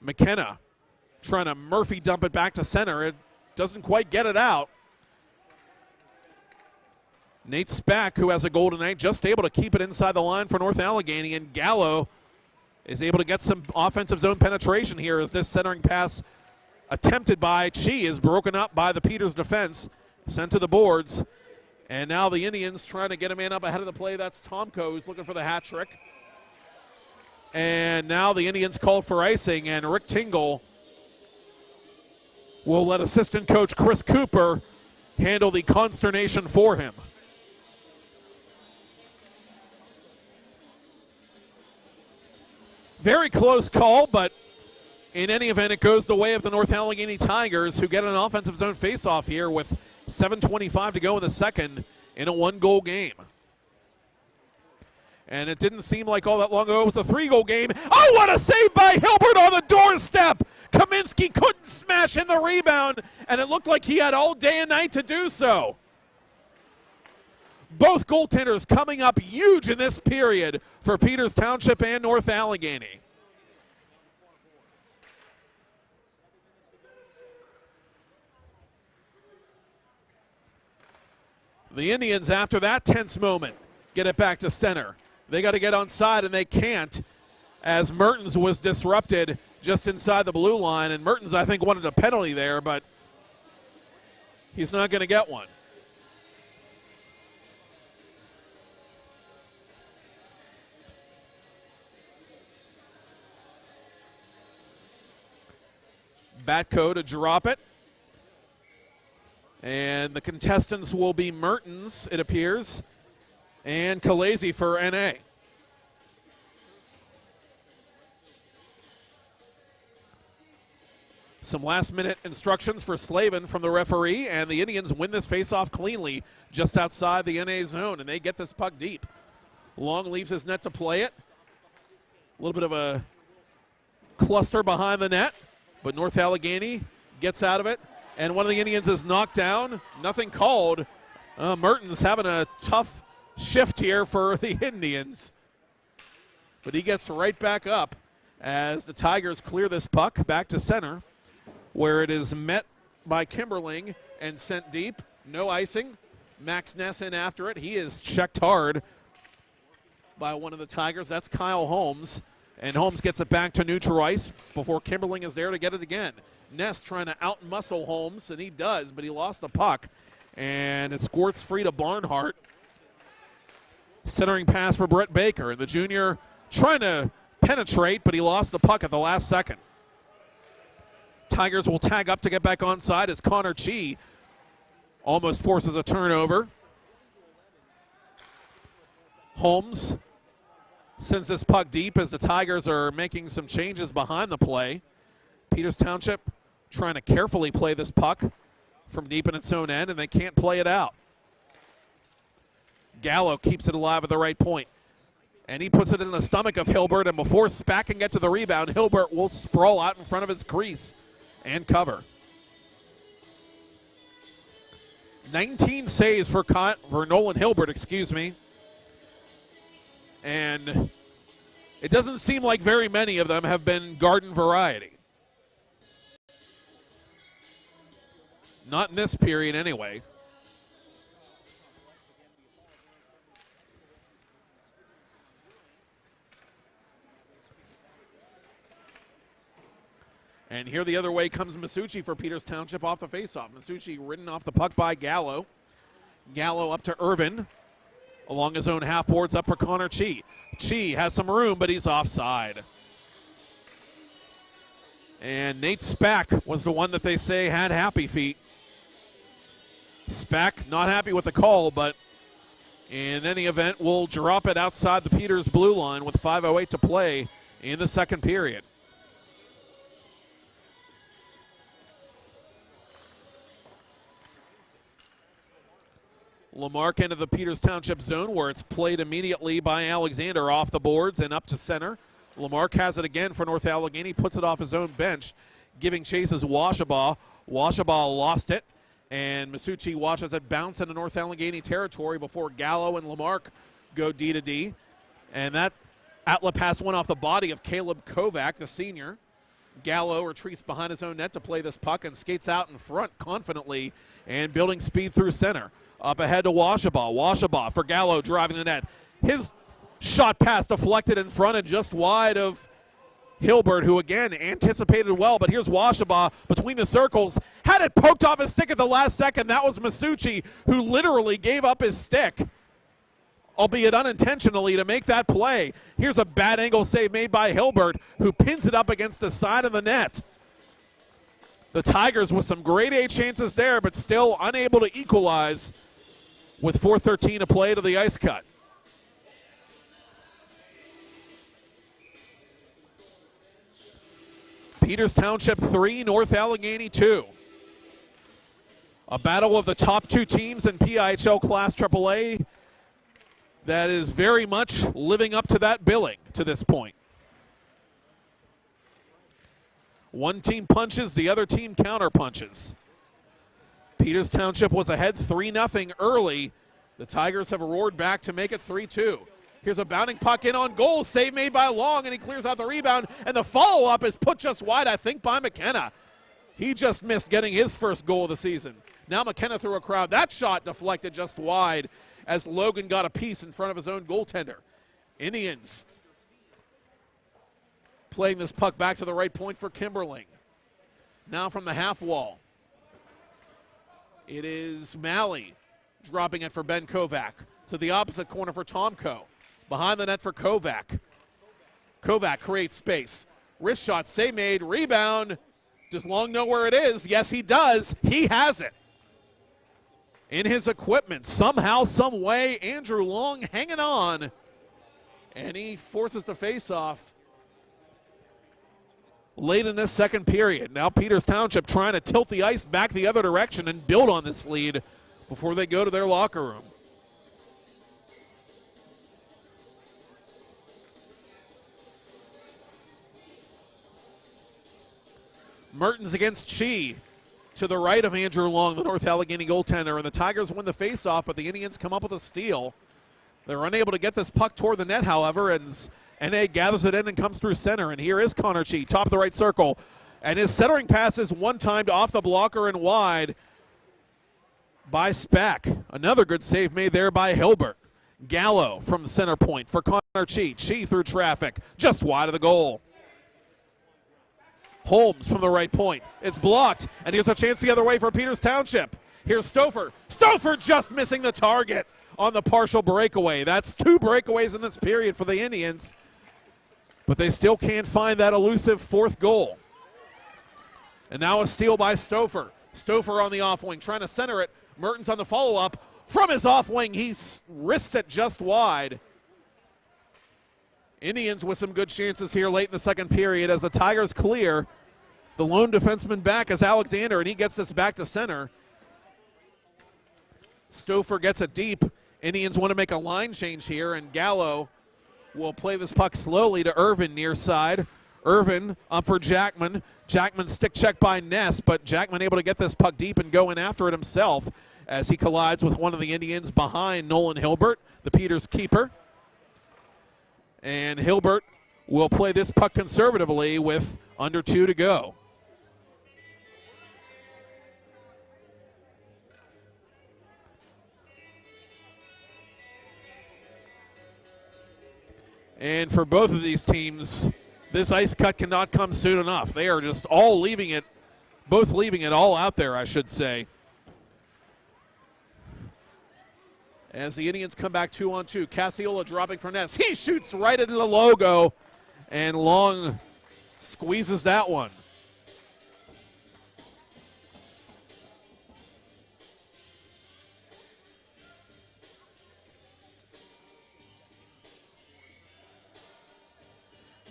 McKenna trying to Murphy dump it back to center. It doesn't quite get it out. Nate Spack, who has a goal tonight, just able to keep it inside the line for North Allegheny. And Gallo is able to get some offensive zone penetration here as this centering pass attempted by Chi is broken up by the Peters defense, sent to the boards. And now the Indians trying to get a man up ahead of the play. That's Tomko, who's looking for the hat trick. And now the Indians called for icing, and Rick Tingle will let assistant coach Chris Cooper handle the consternation for him. Very close call, but in any event, it goes the way of the North Allegheny Tigers, who get an offensive zone faceoff here with 7:25 to go in the second in a one-goal game. And it didn't seem like all that long ago it was a 3-goal game. Oh, what a save by Hilbert on the doorstep! Kaminsky couldn't smash in the rebound, and it looked like he had all day and night to do so. Both goaltenders coming up huge in this period for Peters Township and North Allegheny. The Indians, after that tense moment, get it back to center. They got to get on side, and they can't, as Mertens was disrupted just inside the blue line. And Mertens, I think, wanted a penalty there, but he's not going to get one. Batko to drop it. And the contestants will be Mertens, it appears, and Khaleesi for NA. Some last-minute instructions for Slavin from the referee, and the Indians win this face-off cleanly just outside the NA zone, and they get this puck deep. Long leaves his net to play it. A little bit of a cluster behind the net, but North Allegheny gets out of it, and one of the Indians is knocked down. Nothing called. Mertens having a tough shift here for the Indians, but he gets right back up as the Tigers clear this puck back to center, where it is met by Kimberling and sent deep. No icing. Max Ness in after it. He is checked hard by one of the Tigers. That's Kyle Holmes. And Holmes gets it back to neutral ice before Kimberling is there to get it again. Ness trying to out-muscle Holmes, and he does, but he lost the puck. And it squirts free to Barnhart. Centering pass for Brett Baker. And the junior trying to penetrate, but he lost the puck at the last second. Tigers will tag up to get back onside as Connor Chi almost forces a turnover. Holmes sends this puck deep as the Tigers are making some changes behind the play. Peters Township trying to carefully play this puck from deep in its own end, and they can't play it out. Gallo keeps it alive at the right point, and he puts it in the stomach of Hilbert, and before Spack can get to the rebound, Hilbert will sprawl out in front of his crease and cover. 19 saves for Nolan Hilbert, and it doesn't seem like very many of them have been Garden variety. Not in this period anyway. And here the other way comes Masucci for Peters Township off the faceoff. Masucci ridden off the puck by Gallo. Gallo up to Irvin. Along his own half boards up for Connor Chi. Chi has some room, but he's offside. And Nate Spack was the one that they say had happy feet. Spack not happy with the call, but in any event, will drop it outside the Peters blue line with 5:08 to play in the second period. Lamarck into the Peters Township zone where it's played immediately by Alexander off the boards and up to center. Lamarck has it again for North Allegheny, puts it off his own bench, giving chase as Washabaugh. Washabaugh lost it, and Masucci watches it bounce into North Allegheny territory before Gallo and Lamarck go D to D. And that outlet pass went off the body of Caleb Kovac, the senior. Gallo retreats behind his own net to play this puck and skates out in front confidently and building speed through center. Up ahead to Washabaugh. Washabaugh for Gallo driving the net. His shot pass deflected in front and just wide of Hilbert, who again anticipated well, but here's Washabaugh between the circles. Had it poked off his stick at the last second. That was Masucci, who literally gave up his stick, albeit unintentionally, to make that play. Here's a bad angle save made by Hilbert, who pins it up against the side of the net. The Tigers with some grade A chances there, but still unable to equalize with 4:13 to play to the ice cut. Peters Township 3, North Allegheny 2. A battle of the top two teams in PIHL Class AAA that is very much living up to that billing to this point. One team punches, the other team counter punches. Peters Township was ahead 3-0 early. The Tigers have roared back to make it 3-2. Here's a bounding puck in on goal. Save made by Long, and he clears out the rebound. And the follow-up is put just wide, I think, by McKenna. He just missed getting his first goal of the season. Now McKenna through a crowd. That shot deflected just wide as Logan got a piece in front of his own goaltender. Indians playing this puck back to the right point for Kimberling. Now from the half wall. It is Malley dropping it for Ben Kovac. To the opposite corner for Tomko. Behind the net for Kovac. Kovac creates space. Wrist shot, save made, rebound. Does Long know where it is? Yes, he does. He has it. In his equipment, somehow, some way, Andrew Long hanging on. And he forces the face-off late in this second period. Now Peters Township trying to tilt the ice back the other direction and build on this lead before they go to their locker room. Mertens against Chi to the right of Andrew Long, the North Allegheny goaltender, and the Tigers win the faceoff, but the Indians come up with a steal. They're unable to get this puck toward the net, however, and N.A. gathers it in and comes through center, and here is Connor Chi, top of the right circle, and his centering pass is one-timed off the blocker and wide by Spack. Another good save made there by Hilbert. Gallo from center point for Connor Chi. Chi through traffic, just wide of the goal. Holmes from the right point. It's blocked, and here's a chance the other way for Peters Township. Here's Stouffer. Stouffer just missing the target on the partial breakaway. That's two breakaways in this period for the Indians, but they still can't find that elusive fourth goal. And now a steal by Stouffer. Stouffer on the off wing, trying to center it. Mertens on the follow-up. From his off wing, he wrists it just wide. Indians with some good chances here late in the second period as the Tigers clear. The lone defenseman back is Alexander, and he gets this back to center. Stouffer gets it deep. Indians want to make a line change here, and Gallo will play this puck slowly to Irvin near side. Irvin up for Jackman. Jackman stick check by Ness, but Jackman able to get this puck deep and go in after it himself as he collides with one of the Indians behind Nolan Hilbert, the Peters keeper. And Hilbert will play this puck conservatively with under 2 to go. And for both of these teams, this ice cut cannot come soon enough. They are just all leaving it, both leaving it all out there, I should say. As the Indians come back 2-on-2, Casiola dropping for Ness. He shoots right into the logo, and Long squeezes that one.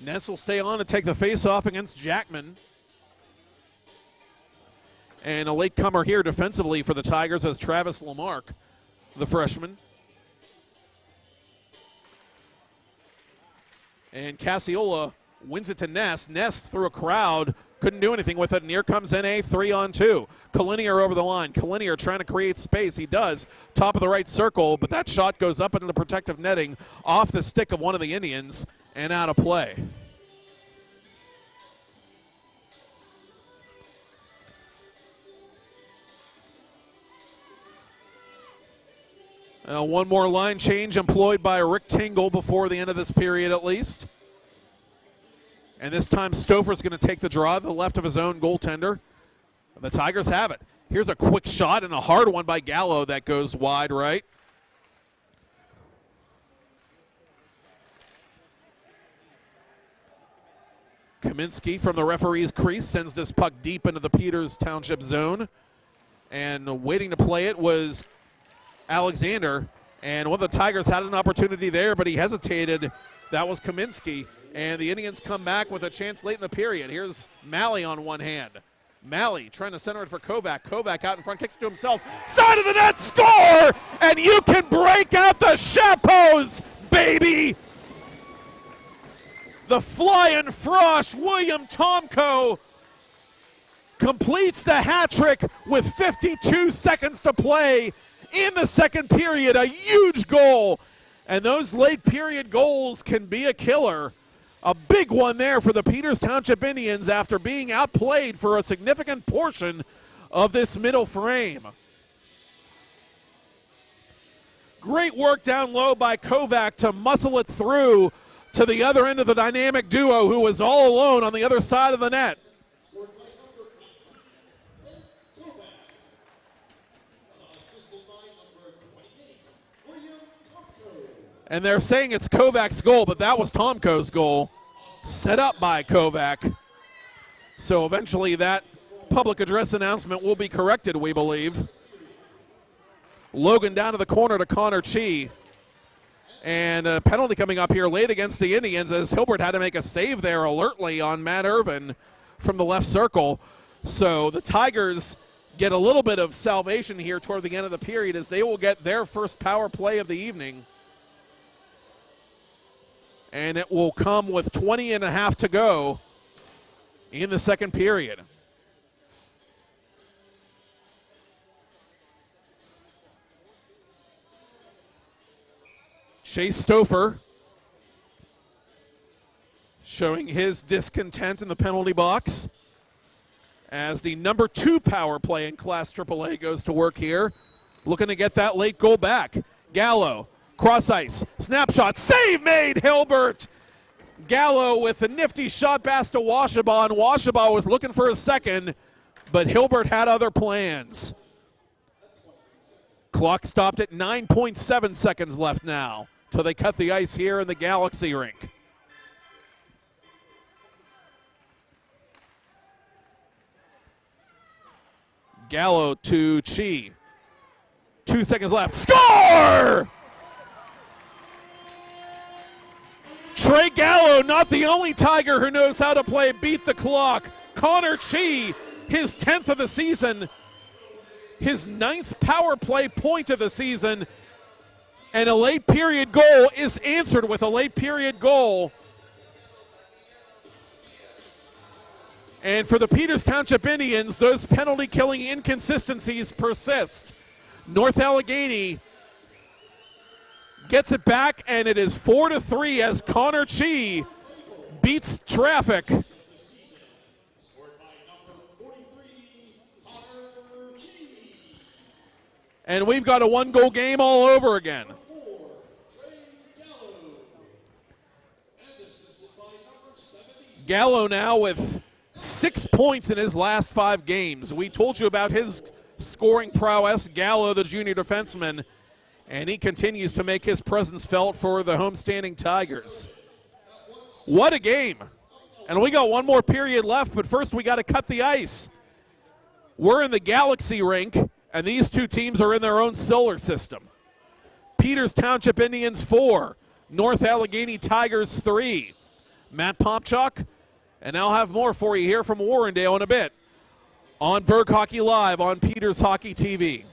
Ness will stay on to take the face-off against Jackman. And a latecomer here defensively for the Tigers as Travis Lamarck, the freshman. And Casiola wins it to Ness. Ness through a crowd, couldn't do anything with it, and here comes N.A. 3-on-2. Kalinier over the line. Kalinier trying to create space. He does. Top of the right circle, but that shot goes up into the protective netting off the stick of one of the Indians and out of play. One more line change employed by Rick Tingle before the end of this period at least. And this time Stouffer's going to take the draw to the left of his own goaltender. The Tigers have it. Here's a quick shot and a hard one by Gallo that goes wide right. Kaminsky from the referee's crease sends this puck deep into the Peters Township zone. And waiting to play it was Alexander. And one of the Tigers had an opportunity there, but he hesitated. That was Kaminsky. And the Indians come back with a chance late in the period. Here's Malley on one hand. Malley trying to center it for Kovac. Kovac out in front, kicks it to himself. Side of the net, score! And you can break out the chapeaus, baby! The flying frosh, William Tomko, completes the hat trick with 52 seconds to play in the second period. A huge goal. And those late period goals can be a killer. A big one there for the Peters Township Indians after being outplayed for a significant portion of this middle frame. Great work down low by Kovac to muscle it through to the other end of the dynamic duo who was all alone on the other side of the net. And they're saying it's Kovac's goal, but that was Tomko's goal, set up by Kovac. So eventually that public address announcement will be corrected, we believe. Logan down to the corner to Connor Chi. And a penalty coming up here late against the Indians as Hilbert had to make a save there alertly on Matt Irvin from the left circle. So the Tigers get a little bit of salvation here toward the end of the period as they will get their first power play of the evening. And it will come with 20 and a half to go in the second period. Chase Stouffer showing his discontent in the penalty box as the number 2 power play in Class AAA goes to work here, looking to get that late goal back. Gallo. Cross ice, snapshot, save made, Hilbert. Gallo with a nifty shot pass to Washabaugh, and Washabaugh was looking for a second, but Hilbert had other plans. Clock stopped at 9.7 seconds left now till they cut the ice here in the Galaxy rink. Gallo to Chi. 2 seconds left. Score! Trey Gallo, not the only Tiger who knows how to play beat the clock. Connor Chi, his 10th of the season, his 9th power play point of the season, and a late period goal is answered with a late period goal. And for the Peters Township Indians, those penalty killing inconsistencies persist. North Allegheny gets it back, and it is 4-3 as Connor Chi beats traffic. And we've got a 1-goal game all over again. Gallo now with 6 points in his last 5 games. We told you about his scoring prowess, Gallo, the junior defenseman, and he continues to make his presence felt for the homestanding Tigers. What a game. And we got one more period left, but first we got to cut the ice. We're in the Galaxy rink, and these two teams are in their own solar system. Peters Township Indians 4, North Allegheny Tigers 3. Matt Popchock, and I'll have more for you here from Warrendale in a bit on Berg Hockey Live on Peters Hockey TV.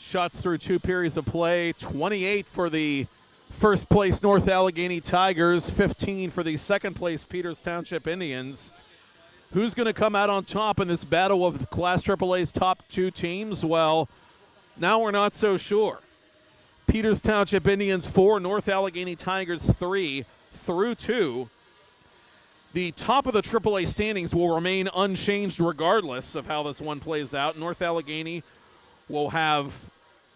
shots through 2 periods of play. 28 for the first place North Allegheny Tigers, 15 for the second place Peters Township Indians. Who's going to come out on top in this battle of Class AAA's top 2 teams? Well, now we're not so sure. Peters Township Indians 4, North Allegheny Tigers 3 through 2. The top of the AAA standings will remain unchanged regardless of how this one plays out. North Allegheny will have,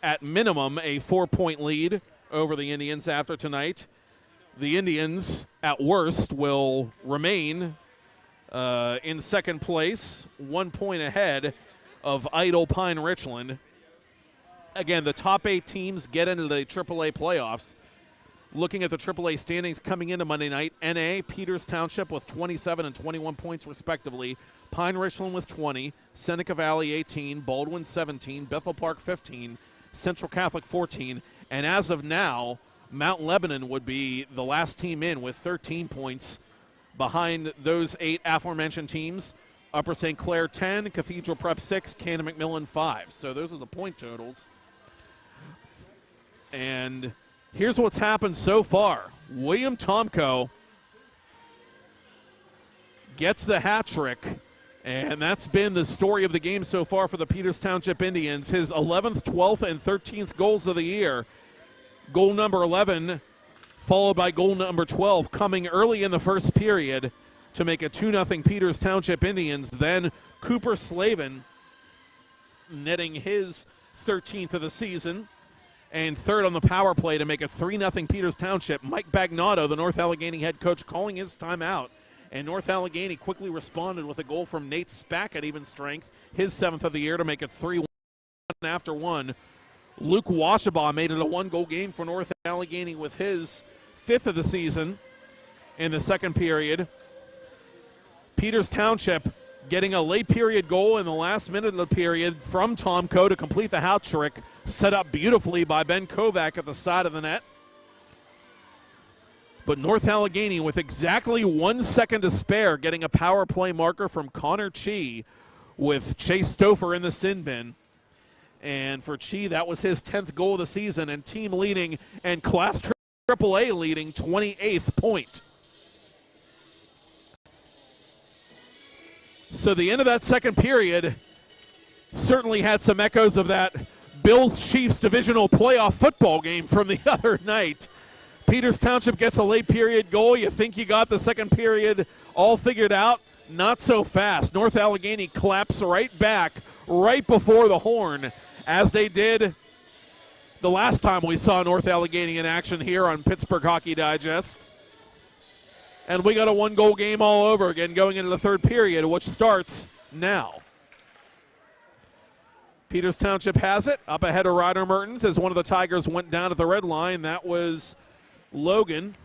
at minimum, a 4-point lead over the Indians after tonight. The Indians, at worst, will remain in second place, 1 point ahead of idle Pine-Richland. Again, the top 8 teams get into the AAA playoffs. Looking at the AAA standings coming into Monday night, NA, Peters Township with 27 and 21 points respectively, Pine-Richland with 20, Seneca Valley 18, Baldwin 17, Bethel Park 15, Central Catholic 14, and as of now, Mount Lebanon would be the last team in with 13 points behind those 8 aforementioned teams. Upper St. Clair 10, Cathedral Prep 6, Cannon McMillan 5. So those are the point totals. And here's what's happened so far. William Tomko gets the hat trick, and that's been the story of the game so far for the Peters Township Indians. His 11th, 12th, and 13th goals of the year. Goal number 11 followed by goal number 12 coming early in the first period to make it 2-0 Peters Township Indians. Then Cooper Slavin netting his 13th of the season. And third on the power play to make it 3-0 Peters Township. Mike Bagnotto, the North Allegheny head coach, calling his timeout. And North Allegheny quickly responded with a goal from Nate Spack at even strength, his 7th of the year, to make it 3-1 after 1. Luke Washabaugh made it a 1-goal game for North Allegheny with his 5th of the season in the second period. Peters Township getting a late period goal in the last minute of the period from Tomko to complete the hat trick, set up beautifully by Ben Kovac at the side of the net. But North Allegheny, with exactly 1 second to spare, getting a power play marker from Connor Chi with Chase Stouffer in the sin bin. And for Chi, that was his 10th goal of the season and team leading and Class AAA leading 28th point. So the end of that second period certainly had some echoes of that Bills-Chiefs divisional playoff football game from the other night. Peters Township gets a late period goal. You think you got the second period all figured out? Not so fast. North Allegheny claps right back right before the horn, as they did the last time we saw North Allegheny in action here on Pittsburgh Hockey Digest. And we got a 1-goal game all over again going into the third period, which starts now. Peters Township has it, up ahead of Ryder Mertens as one of the Tigers went down at the red line. That was Logan.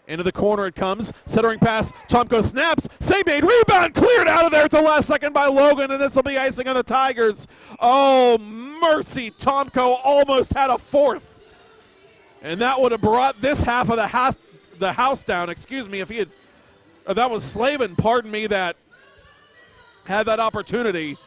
Into the corner it comes, centering pass, Tomko snaps, save made, rebound, cleared out of there at the last second by Logan, and this will be icing on the Tigers. Oh, mercy, Tomko almost had a 4th. And that would have brought this half of the house down, if he had, that was Slavin, pardon me, that had that opportunity.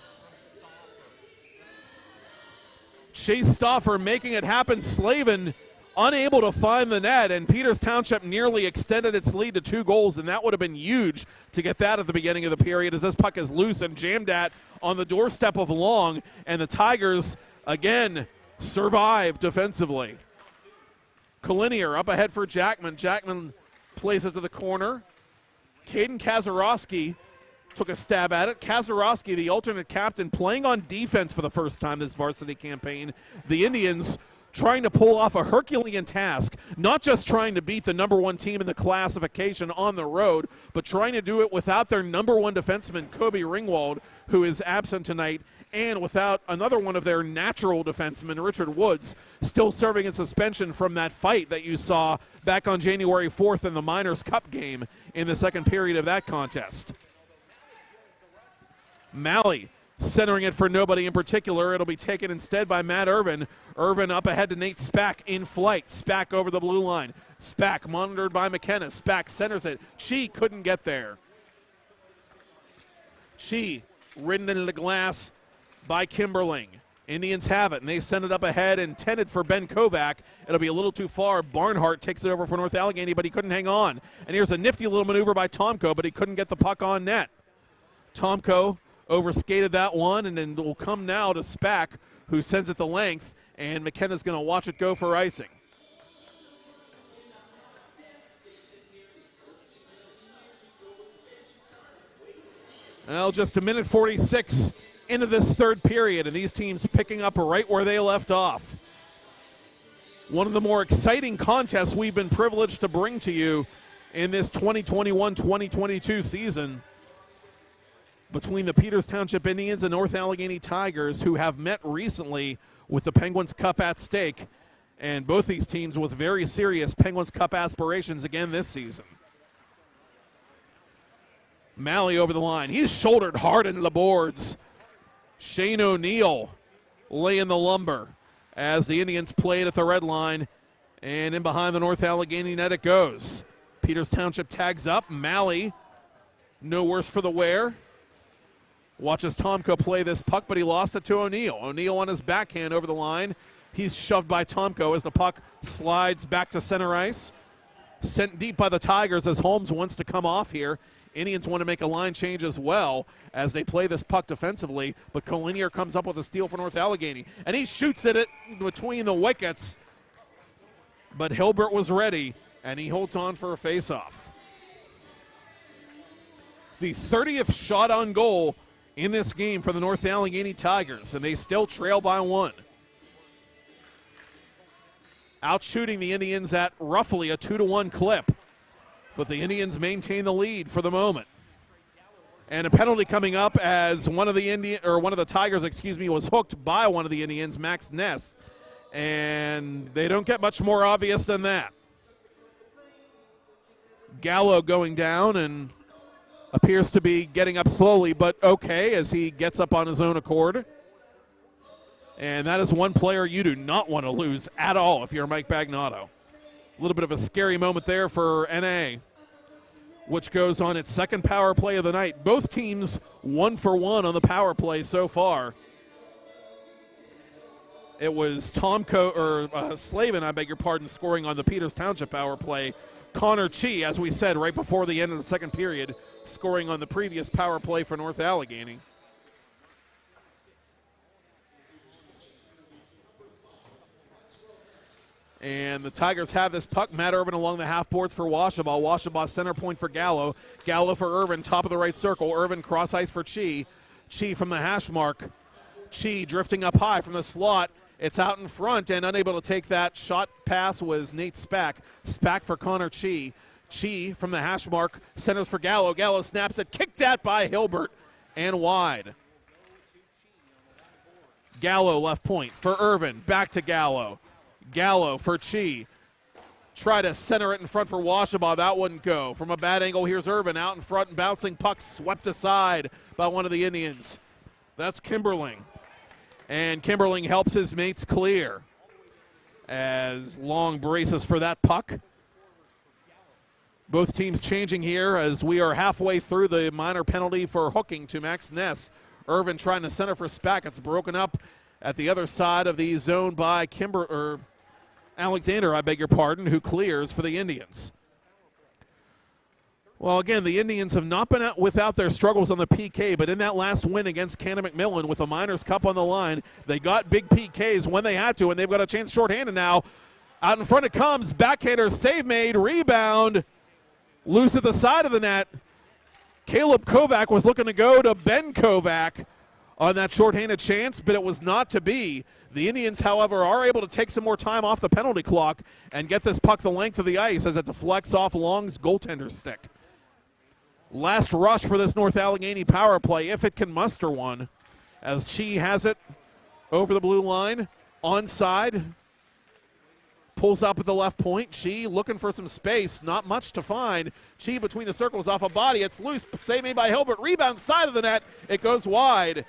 Chase Stauffer making it happen. Slavin unable to find the net, and Peters Township nearly extended its lead to 2 goals, and that would have been huge to get that at the beginning of the period, as this puck is loose and jammed at on the doorstep of Long, and the Tigers, again, survive defensively. Kalinier up ahead for Jackman. Jackman plays it to the corner. Caden Kazarowski took a stab at it. Kazarowski, the alternate captain, playing on defense for the first time this varsity campaign. The Indians trying to pull off a Herculean task, not just trying to beat the number 1 team in the classification on the road, but trying to do it without their number 1 defenseman, Kobe Ringwald, who is absent tonight, and without another one of their natural defensemen, Richard Woods, still serving a suspension from that fight that you saw back on January 4th in the Miners' Cup game in the second period of that contest. Malley centering it for nobody in particular. It'll be taken instead by Matt Irvin. Irvin up ahead to Nate Spack in flight. Spack over the blue line. Spack monitored by McKenna. Spack centers it. She couldn't get there. She ridden into the glass by Kimberling. Indians have it, and they send it up ahead, intended for Ben Kovac. It'll be a little too far. Barnhart takes it over for North Allegheny, but he couldn't hang on. And here's a nifty little maneuver by Tomko, but he couldn't get the puck on net. Tomko overskated that one, and then will come now to Spack, who sends it the length, and McKenna's going to watch it go for icing. Well, just a minute 46 into this third period, and these teams picking up right where they left off. One of the more exciting contests we've been privileged to bring to you in this 2021-2022 season between the Peters Township Indians and North Allegheny Tigers, who have met recently with the Penguins Cup at stake, and both these teams with very serious Penguins Cup aspirations again this season. Malley over the line. He's shouldered hard into the boards. Shane O'Neill laying the lumber as the Indians played at the red line, and in behind the North Allegheny net it goes. Peters Township tags up. Malley, no worse for the wear. Watches Tomko play this puck, but he lost it to O'Neill. O'Neill on his backhand over the line. He's shoved by Tomko as the puck slides back to center ice. Sent deep by the Tigers as Holmes wants to come off here. Indians want to make a line change as well as they play this puck defensively, but Collier comes up with a steal for North Allegheny, and he shoots it between the wickets, but Hilbert was ready, and he holds on for a face-off. The 30th shot on goal in this game for the North Allegheny Tigers, and they still trail by one. Out shooting the Indians at roughly a 2-1 clip. But the Indians maintain the lead for the moment. And a penalty coming up as one of the Tigers, was hooked by one of the Indians, Max Ness. And they don't get much more obvious than that. Gallo going down and appears to be getting up slowly, but okay as he gets up on his own accord. And that is one player you do not want to lose at all if you're Mike Bagnotto. A little bit of a scary moment there for NA, which goes on its second power play of the night. Both teams 1 for 1 on the power play so far. It was Slavin, scoring on the Peters Township power play. Connor Chi, as we said, right before the end of the second period, scoring on the previous power play for North Allegheny. And the Tigers have this puck. Matt Irvin along the half boards for Washabaw. Washabaw center point for Gallo. Gallo for Irvin, top of the right circle. Irvin cross ice for Chi. Chi from the hash mark. Chi drifting up high from the slot. It's out in front, and unable to take that shot pass was Nate Spack. Spack for Connor Chi. Chi from the hash mark. Centers for Gallo. Gallo snaps it. Kicked at by Hilbert and wide. Gallo left point for Irvin. Back to Gallo. Gallo for Chi. Try to center it in front for Washabaw. That wouldn't go. From a bad angle, here's Irvin out in front and bouncing puck swept aside by one of the Indians. That's Kimberling. And Kimberling helps his mates clear as Long braces for that puck. Both teams changing here as we are halfway through the minor penalty for hooking to Max Ness. Irvin trying to center for Spack. It's broken up at the other side of the zone by Alexander, who clears for the Indians. Well, again, the Indians have not been out without their struggles on the PK, but in that last win against Canada McMillan with the Miners Cup on the line, they got big PKs when they had to, and they've got a chance shorthanded now. Out in front it comes, backhander, save made, rebound, loose at the side of the net. Caleb Kovac was looking to go to Ben Kovac on that shorthanded chance, but it was not to be. The Indians, however, are able to take some more time off the penalty clock and get this puck the length of the ice as it deflects off Long's goaltender's stick. Last rush for this North Allegheny power play, if it can muster one, as Chi has it over the blue line, onside, pulls up at the left point. Chi looking for some space, not much to find. Chi between the circles off a body, it's loose, save made by Hilbert, rebound side of the net, it goes wide.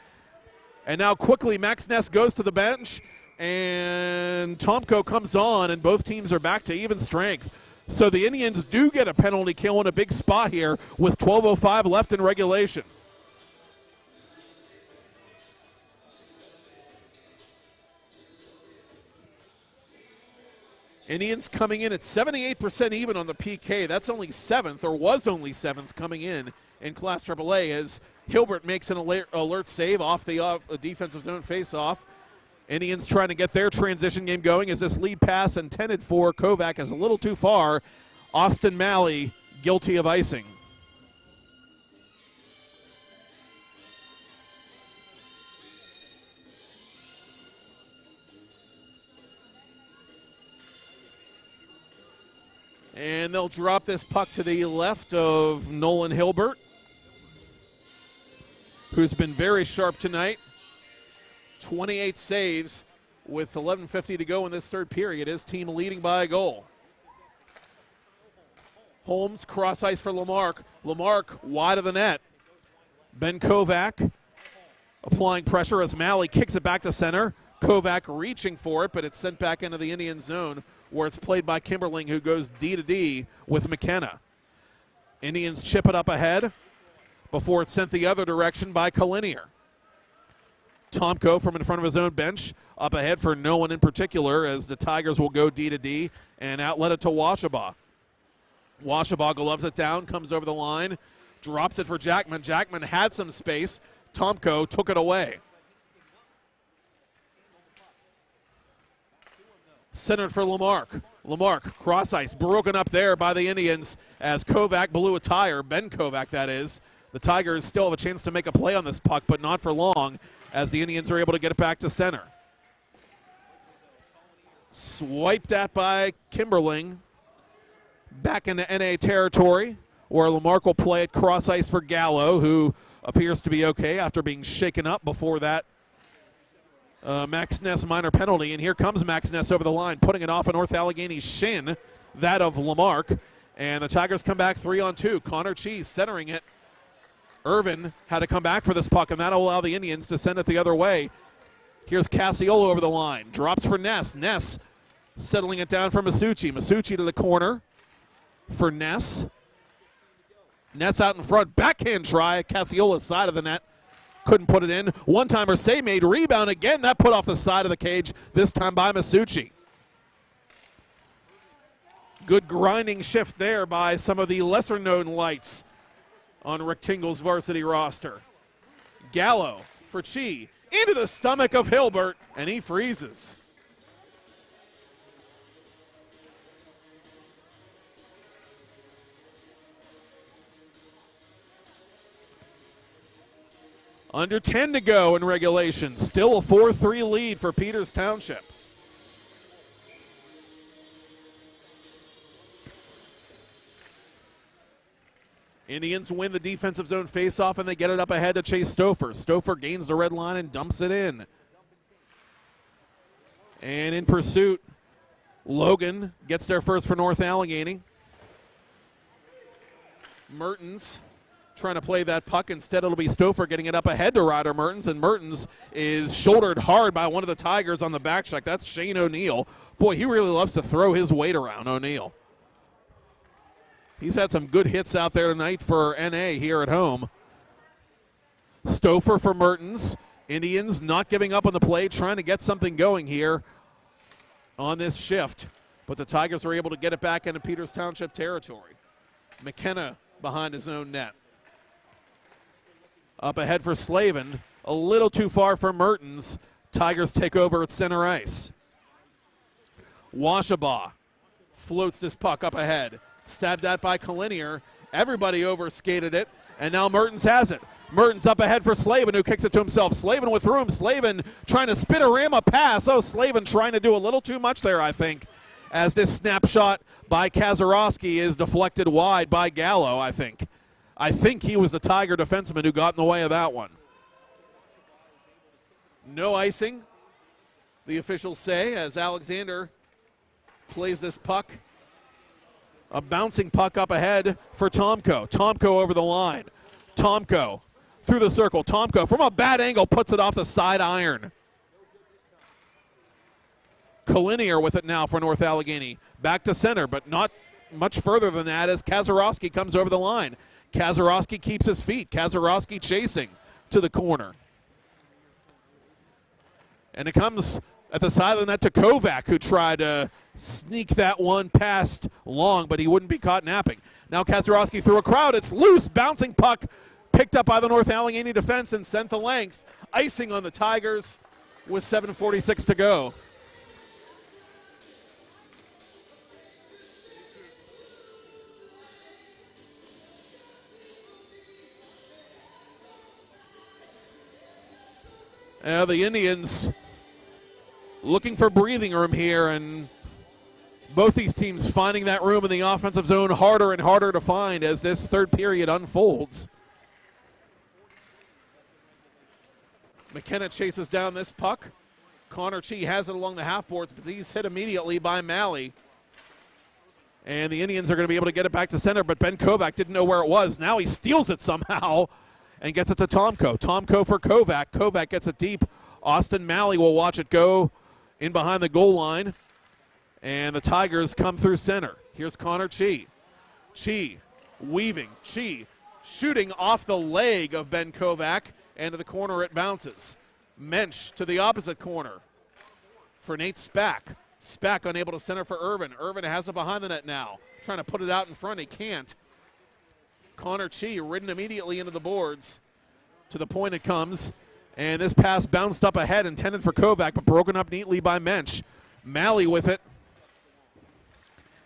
And now quickly Max Ness goes to the bench, and Tomko comes on, and both teams are back to even strength. So the Indians do get a penalty kill in a big spot here with 12:05 left in regulation. Indians coming in at 78% even on the PK. That's only 7th, or was only 7th coming in Class AAA, as Hilbert makes an alert save off the defensive zone faceoff. Indians trying to get their transition game going as this lead pass intended for Kovac is a little too far. Austin Malley guilty of icing. And they'll drop this puck to the left of Nolan Hilbert, who's been very sharp tonight. 28 saves with 11:50 to go in this third period. His team leading by a goal. Holmes, cross ice for Lamarck. Lamarck wide of the net. Ben Kovac applying pressure as Malley kicks it back to center. Kovac reaching for it, but it's sent back into the Indian zone, where it's played by Kimberling, who goes D to D with McKenna. Indians chip it up ahead before it's sent the other direction by Kalinier. Tomko from in front of his own bench, up ahead for no one in particular, as the Tigers will go D to D and outlet it to Washabaugh. Washabaugh gloves it down, comes over the line, drops it for Jackman. Jackman had some space. Tomko took it away. Centered for Lamarck. Lamarck, cross ice, broken up there by the Indians as Kovac blew a tire. Ben Kovac, that is. The Tigers still have a chance to make a play on this puck, but not for long, as the Indians are able to get it back to center. Swiped at by Kimberling. Back into NA territory, where Lamarck will play it cross ice for Gallo, who appears to be okay after being shaken up before that Max Ness minor penalty. And here comes Max Ness over the line, putting it off a North Allegheny shin, that of Lamarck. And the Tigers come back 3-on-2. Connor Cheese centering it. Irvin had to come back for this puck, and that'll allow the Indians to send it the other way. Here's Casiola over the line. Drops for Ness. Ness settling it down for Masucci. Masucci to the corner for Ness. Ness out in front. Backhand try. Casiola's side of the net. Couldn't put it in. One-timer save made. Rebound again. That put off the side of the cage, this time by Masucci. Good grinding shift there by some of the lesser-known lights on Rick Tingle's varsity roster. Gallo for Chi. Into the stomach of Hilbert, and he freezes. Under 10 to go in regulation. Still a 4-3 lead for Peters Township. Indians win the defensive zone faceoff, and they get it up ahead to Chase Stouffer. Stouffer gains the red line and dumps it in. And in pursuit, Logan gets there first for North Allegheny. Mertens trying to play that puck. Instead, it'll be Stouffer getting it up ahead to Ryder Mertens, and Mertens is shouldered hard by one of the Tigers on the back check. That's Shane O'Neill. Boy, he really loves to throw his weight around, O'Neill. He's had some good hits out there tonight for NA here at home. Stouffer for Mertens. Indians not giving up on the play, trying to get something going here on this shift. But the Tigers are able to get it back into Peters Township territory. McKenna behind his own net. Up ahead for Slavin. A little too far for Mertens. Tigers take over at center ice. Washabaugh floats this puck up ahead. Stabbed at by Kalinier. Everybody overskated it, and now Mertens has it. Mertens up ahead for Slavin, who kicks it to himself. Slavin with room. Slavin trying to spinorama pass. Oh, Slavin trying to do a little too much there, I think, as this snapshot by Kazarowski is deflected wide by Gallo, I think. I think he was the Tiger defenseman who got in the way of that one. No icing, the officials say, as Alexander plays this puck. A bouncing puck up ahead for Tomko. Tomko over the line. Tomko through the circle. Tomko from a bad angle puts it off the side iron. Kalinier with it now for North Allegheny. Back to center, but not much further than that as Kazarowski comes over the line. Kazarowski keeps his feet. Kazarowski chasing to the corner. And it comes at the side of the net to Kovac, who tried to sneak that one past Long, but he wouldn't be caught napping. Now Kazarowski through a crowd. It's loose, bouncing puck, picked up by the North Allegheny defense and sent the length. Icing on the Tigers with 7:46 to go. The Indians looking for breathing room here, and both these teams finding that room in the offensive zone harder and harder to find as this third period unfolds. McKenna chases down this puck. Connor Chee has it along the half boards, but he's hit immediately by Malley. And the Indians are going to be able to get it back to center, but Ben Kovac didn't know where it was. Now he steals it somehow and gets it to Tomko. Tomko for Kovac. Kovac gets it deep. Austin Malley will watch it go in behind the goal line. And the Tigers come through center. Here's Connor Chee. Chee weaving. Chee shooting off the leg of Ben Kovac. And to the corner it bounces. Mensch to the opposite corner for Nate Spack. Spack unable to center for Irvin. Irvin has it behind the net now. Trying to put it out in front. He can't. Connor Chee ridden immediately into the boards. To the point it comes. And this pass bounced up ahead, intended for Kovac, but broken up neatly by Mensch. Malley with it.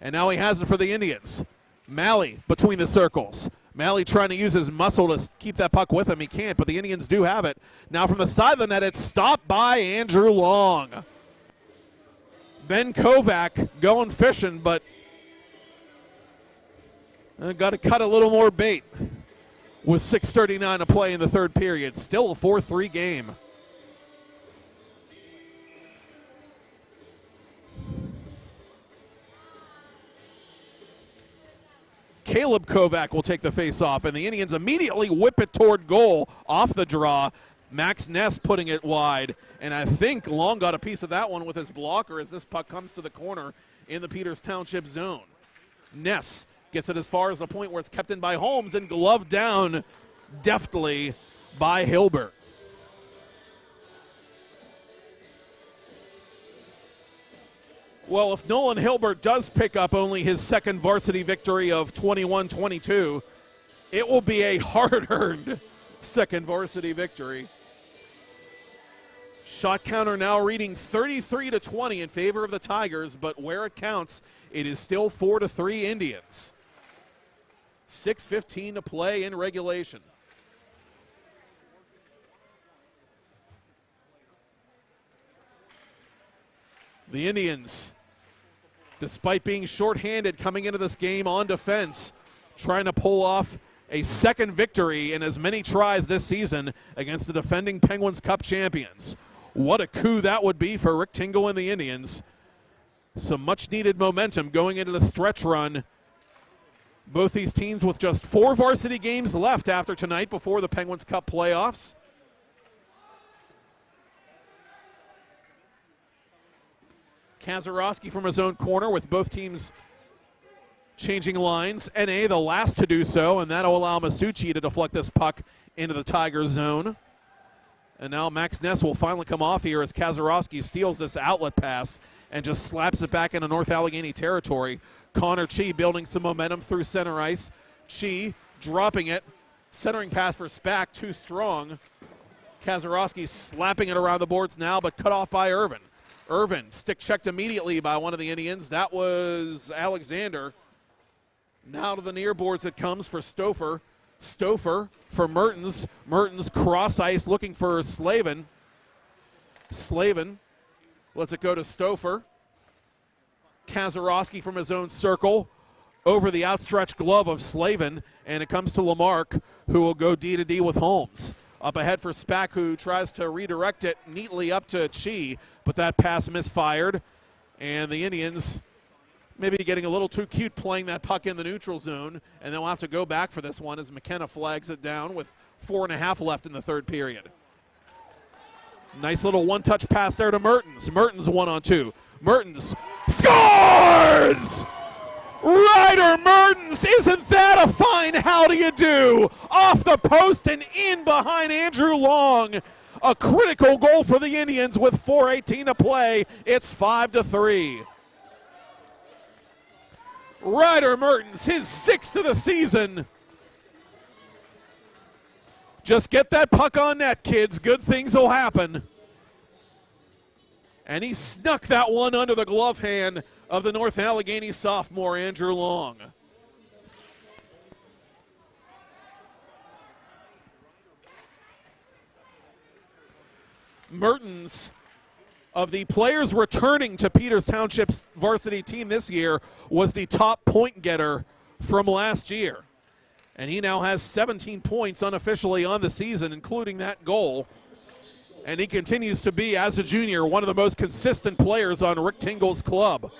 And now he has it for the Indians. Malley between the circles. Malley trying to use his muscle to keep that puck with him. He can't, but the Indians do have it. Now from the side of the net, it's stopped by Andrew Long. Ben Kovac going fishing, but got to cut a little more bait with 6:39 to play in the third period. Still a 4-3 game. Caleb Kovac will take the face-off, and the Indians immediately whip it toward goal off the draw. Max Ness putting it wide, and I think Long got a piece of that one with his blocker as this puck comes to the corner in the Peters Township zone. Ness gets it as far as the point where it's kept in by Holmes and gloved down deftly by Hilbert. Well, if Nolan Hilbert does pick up only his second varsity victory of 21-22, it will be a hard-earned second varsity victory. Shot counter now reading 33-20 in favor of the Tigers, but where it counts, it is still 4-3 Indians. 6:15 to play in regulation. The Indians, despite being shorthanded coming into this game on defense, trying to pull off a second victory in as many tries this season against the defending Penguins Cup champions. What a coup that would be for Rick Tingle and the Indians. Some much-needed momentum going into the stretch run. Both these teams with just 4 varsity games left after tonight before the Penguins Cup playoffs. Kazarowski from his own corner with both teams changing lines. NA the last to do so, and that'll allow Masucci to deflect this puck into the Tigers zone. And now Max Ness will finally come off here as Kazarowski steals this outlet pass and just slaps it back into North Allegheny territory. Connor Chee building some momentum through center ice. Chee dropping it. Centering pass for Spack, too strong. Kazarowski slapping it around the boards now, but cut off by Irvin. Irvin stick checked immediately by one of the Indians. That was Alexander. Now to the near boards it comes for Stouffer. Stouffer for Mertens. Mertens cross ice looking for Slavin. Slavin lets it go to Stouffer. Kazarowski from his own circle over the outstretched glove of Slavin, and it comes to Lamarck, who will go D-to-D with Holmes. Up ahead for Spack, who tries to redirect it neatly up to Chee, but that pass misfired, and the Indians maybe getting a little too cute playing that puck in the neutral zone, and they'll have to go back for this one as McKenna flags it down with 4.5 left in the third period. Nice little one-touch pass there to Mertens. Mertens 1-on-2. Mertens scores! Ryder Mertens, isn't that a fine how do you do? Off the post and in behind Andrew Long. A critical goal for the Indians with 4:18 to play. It's 5-3. Ryder Mertens, his 6th of the season. Just get that puck on net, kids. Good things will happen. And he snuck that one under the glove hand of the North Allegheny sophomore, Andrew Long. Mertens, of the players returning to Peters Township's varsity team this year, was the top point getter from last year. And he now has 17 points unofficially on the season, including that goal. And he continues to be, as a junior, one of the most consistent players on Rick Tingle's club.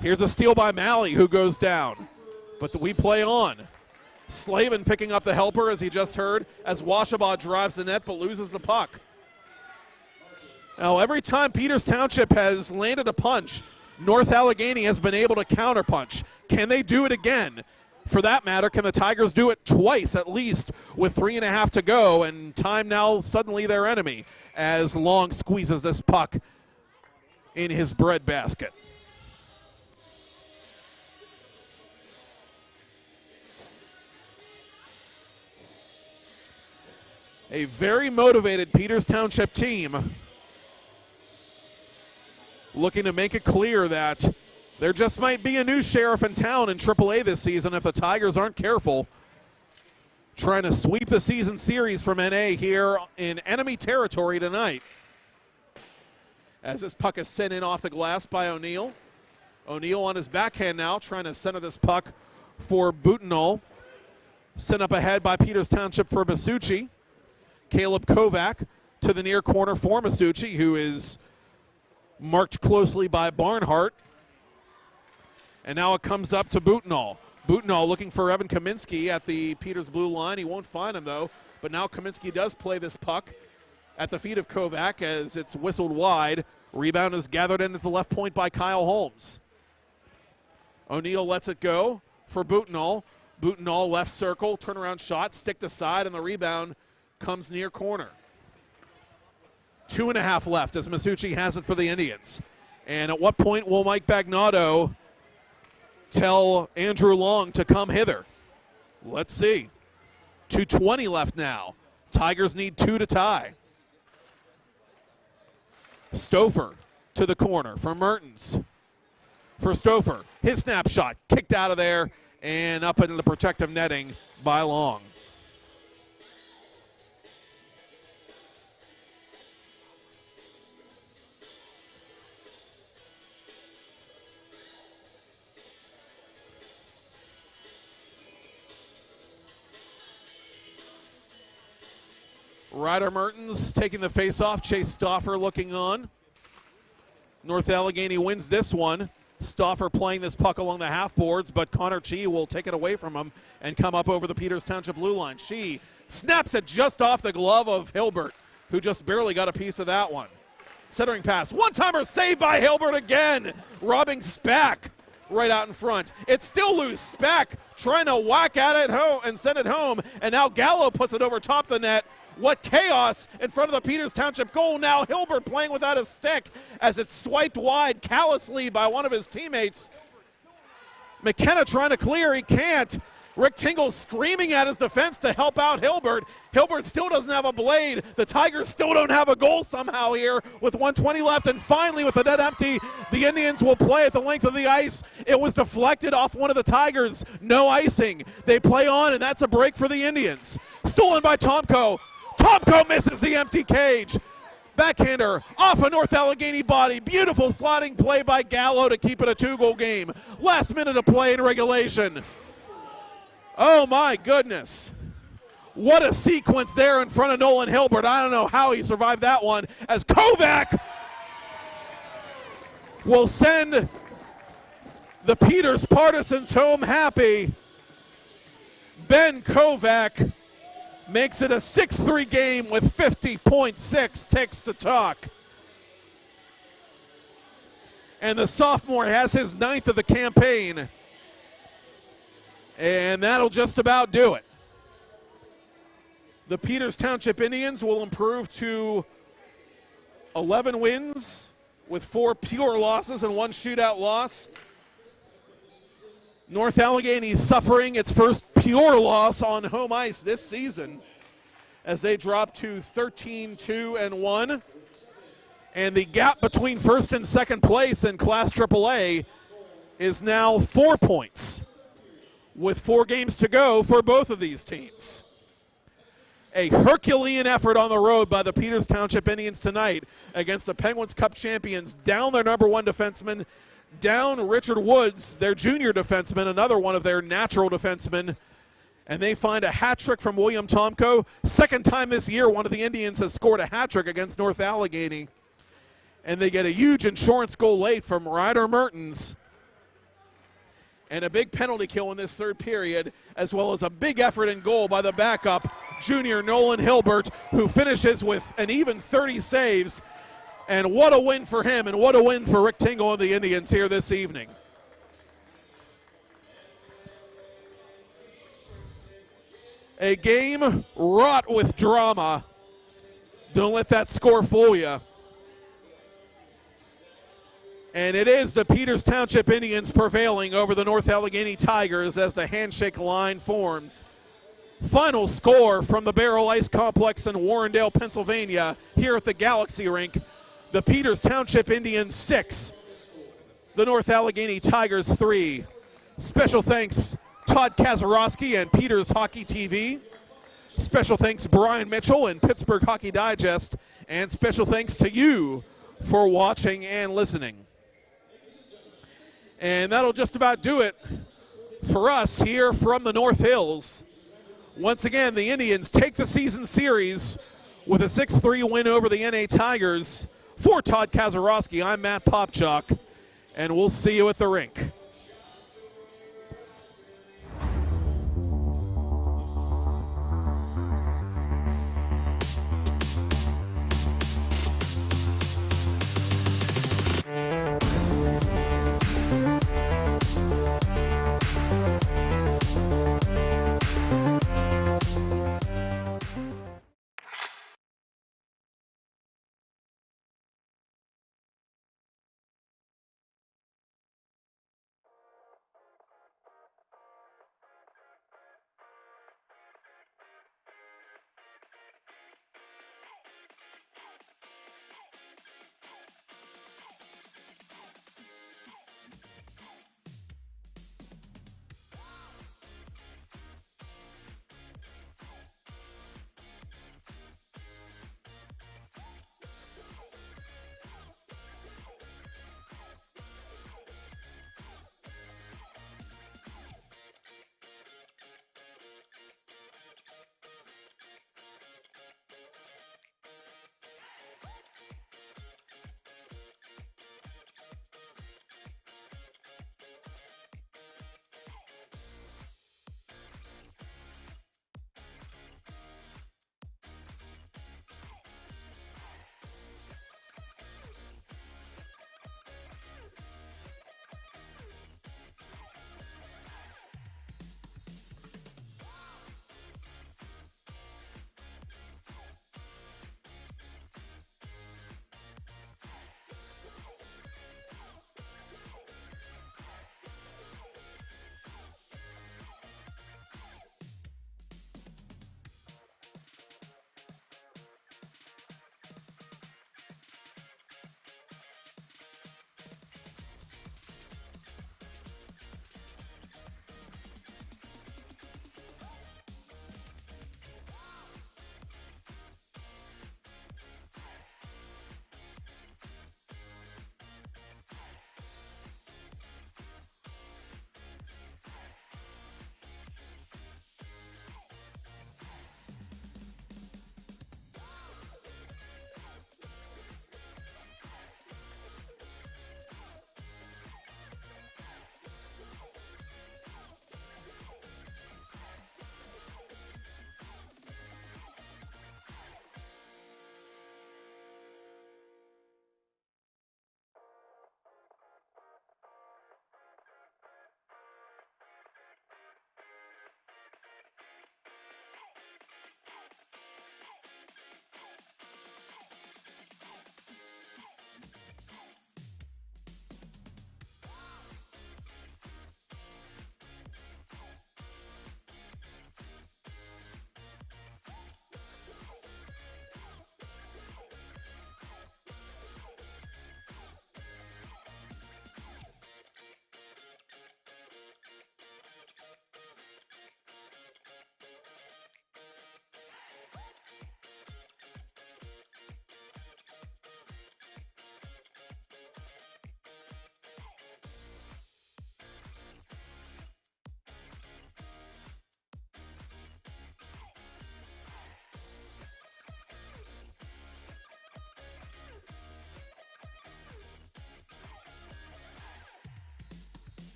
Here's a steal by Malley, who goes down. But we play on. Slavin picking up the helper, as he just heard, as Washabaugh drives the net but loses the puck. Now, every time Peters Township has landed a punch, North Allegheny has been able to counterpunch. Can they do it again? For that matter, can the Tigers do it twice at least with 3.5 to go, and time now suddenly their enemy as Long squeezes this puck in his breadbasket. A very motivated Peters Township team looking to make it clear that there just might be a new sheriff in town in AAA this season if the Tigers aren't careful. Trying to sweep the season series from NA here in enemy territory tonight. As this puck is sent in off the glass by O'Neill. O'Neill on his backhand now, trying to center this puck for Butenol. Sent up ahead by Peters Township for Masucci. Caleb Kovac to the near corner for Masucci, who is marked closely by Barnhart. And now it comes up to Butenol. Butenol looking for Evan Kaminsky at the Peters blue line. He won't find him, though. But now Kaminsky does play this puck at the feet of Kovac as it's whistled wide. Rebound is gathered in at the left point by Kyle Holmes. O'Neill lets it go for Butenol. Butenol left circle, turnaround shot, stick to side, and the rebound comes near corner. 2.5 left as Masucci has it for the Indians. And at what point will Mike Bagnotto tell Andrew Long to come hither? Let's see. 2:20 left now. Tigers need 2 to tie. Stouffer to the corner for Mertens. For Stouffer, his snapshot kicked out of there and up into the protective netting by Long. Ryder Mertens taking the face-off. Chase Stauffer looking on. North Allegheny wins this one. Stauffer playing this puck along the half boards, but Connor Chi will take it away from him and come up over the Peters Township blue line. Chi snaps it just off the glove of Hilbert, who just barely got a piece of that one. Centering pass. One-timer saved by Hilbert again, robbing Spack right out in front. It's still loose. Spack trying to whack at it home and send it home, and now Gallo puts it over top the net. What chaos in front of the Peters Township goal. Now Hilbert playing without a stick as it's swiped wide callously by one of his teammates. McKenna trying to clear. He can't. Rick Tingle screaming at his defense to help out Hilbert. Hilbert still doesn't have a blade. The Tigers still don't have a goal somehow here with 1:20 left. And finally, with the net empty, the Indians will play at the length of the ice. It was deflected off one of the Tigers. No icing. They play on, and that's a break for the Indians. Stolen by Tomko. Tomko misses the empty cage. Backhander off a North Allegheny body. Beautiful sliding play by Gallo to keep it a 2-goal game. Last minute of play in regulation. Oh my goodness. What a sequence there in front of Nolan Hilbert. I don't know how he survived that one, as Kovac will send the Peters Partisans home happy. Ben Kovac makes it a 6-3 game with 50.6 ticks to talk. And the sophomore has his 9th of the campaign. And that'll just about do it. The Peters Township Indians will improve to 11 wins, with 4 pure losses and 1 shootout loss. North Allegheny suffering its first pure loss on home ice this season as they drop to 13-2-1. And the gap between first and second place in Class AAA is now 4 points, with 4 games to go for both of these teams. A Herculean effort on the road by the Peters Township Indians tonight against the Penguins Cup champions, down their number 1 defenseman, down Richard Woods, their junior defenseman, another one of their natural defensemen, and they find a hat trick from William Tomko. Second time this year one of the Indians has scored a hat trick against North Allegheny, and they get a huge insurance goal late from Ryder Mertens, and a big penalty kill in this third period, as well as a big effort in goal by the backup, junior Nolan Hilbert, who finishes with an even 30 saves. And what a win for him, and what a win for Rick Tingle and the Indians here this evening. A game wrought with drama. Don't let that score fool you. And it is the Peters Township Indians prevailing over the North Allegheny Tigers as the handshake line forms. Final score from the Baierl Ice Complex in Warrendale, Pennsylvania, here at the Galaxy Rink. The Peters Township Indians 6, the North Allegheny Tigers 3. Special thanks Todd Kazarowski and Peters Hockey TV. Special thanks Brian Mitchell and Pittsburgh Hockey Digest. And special thanks to you for watching and listening. And that'll just about do it for us here from the North Hills. Once again, the Indians take the season series with a 6-3 win over the NA Tigers. For Todd Kazarowski, I'm Matt Popchock, and we'll see you at the rink.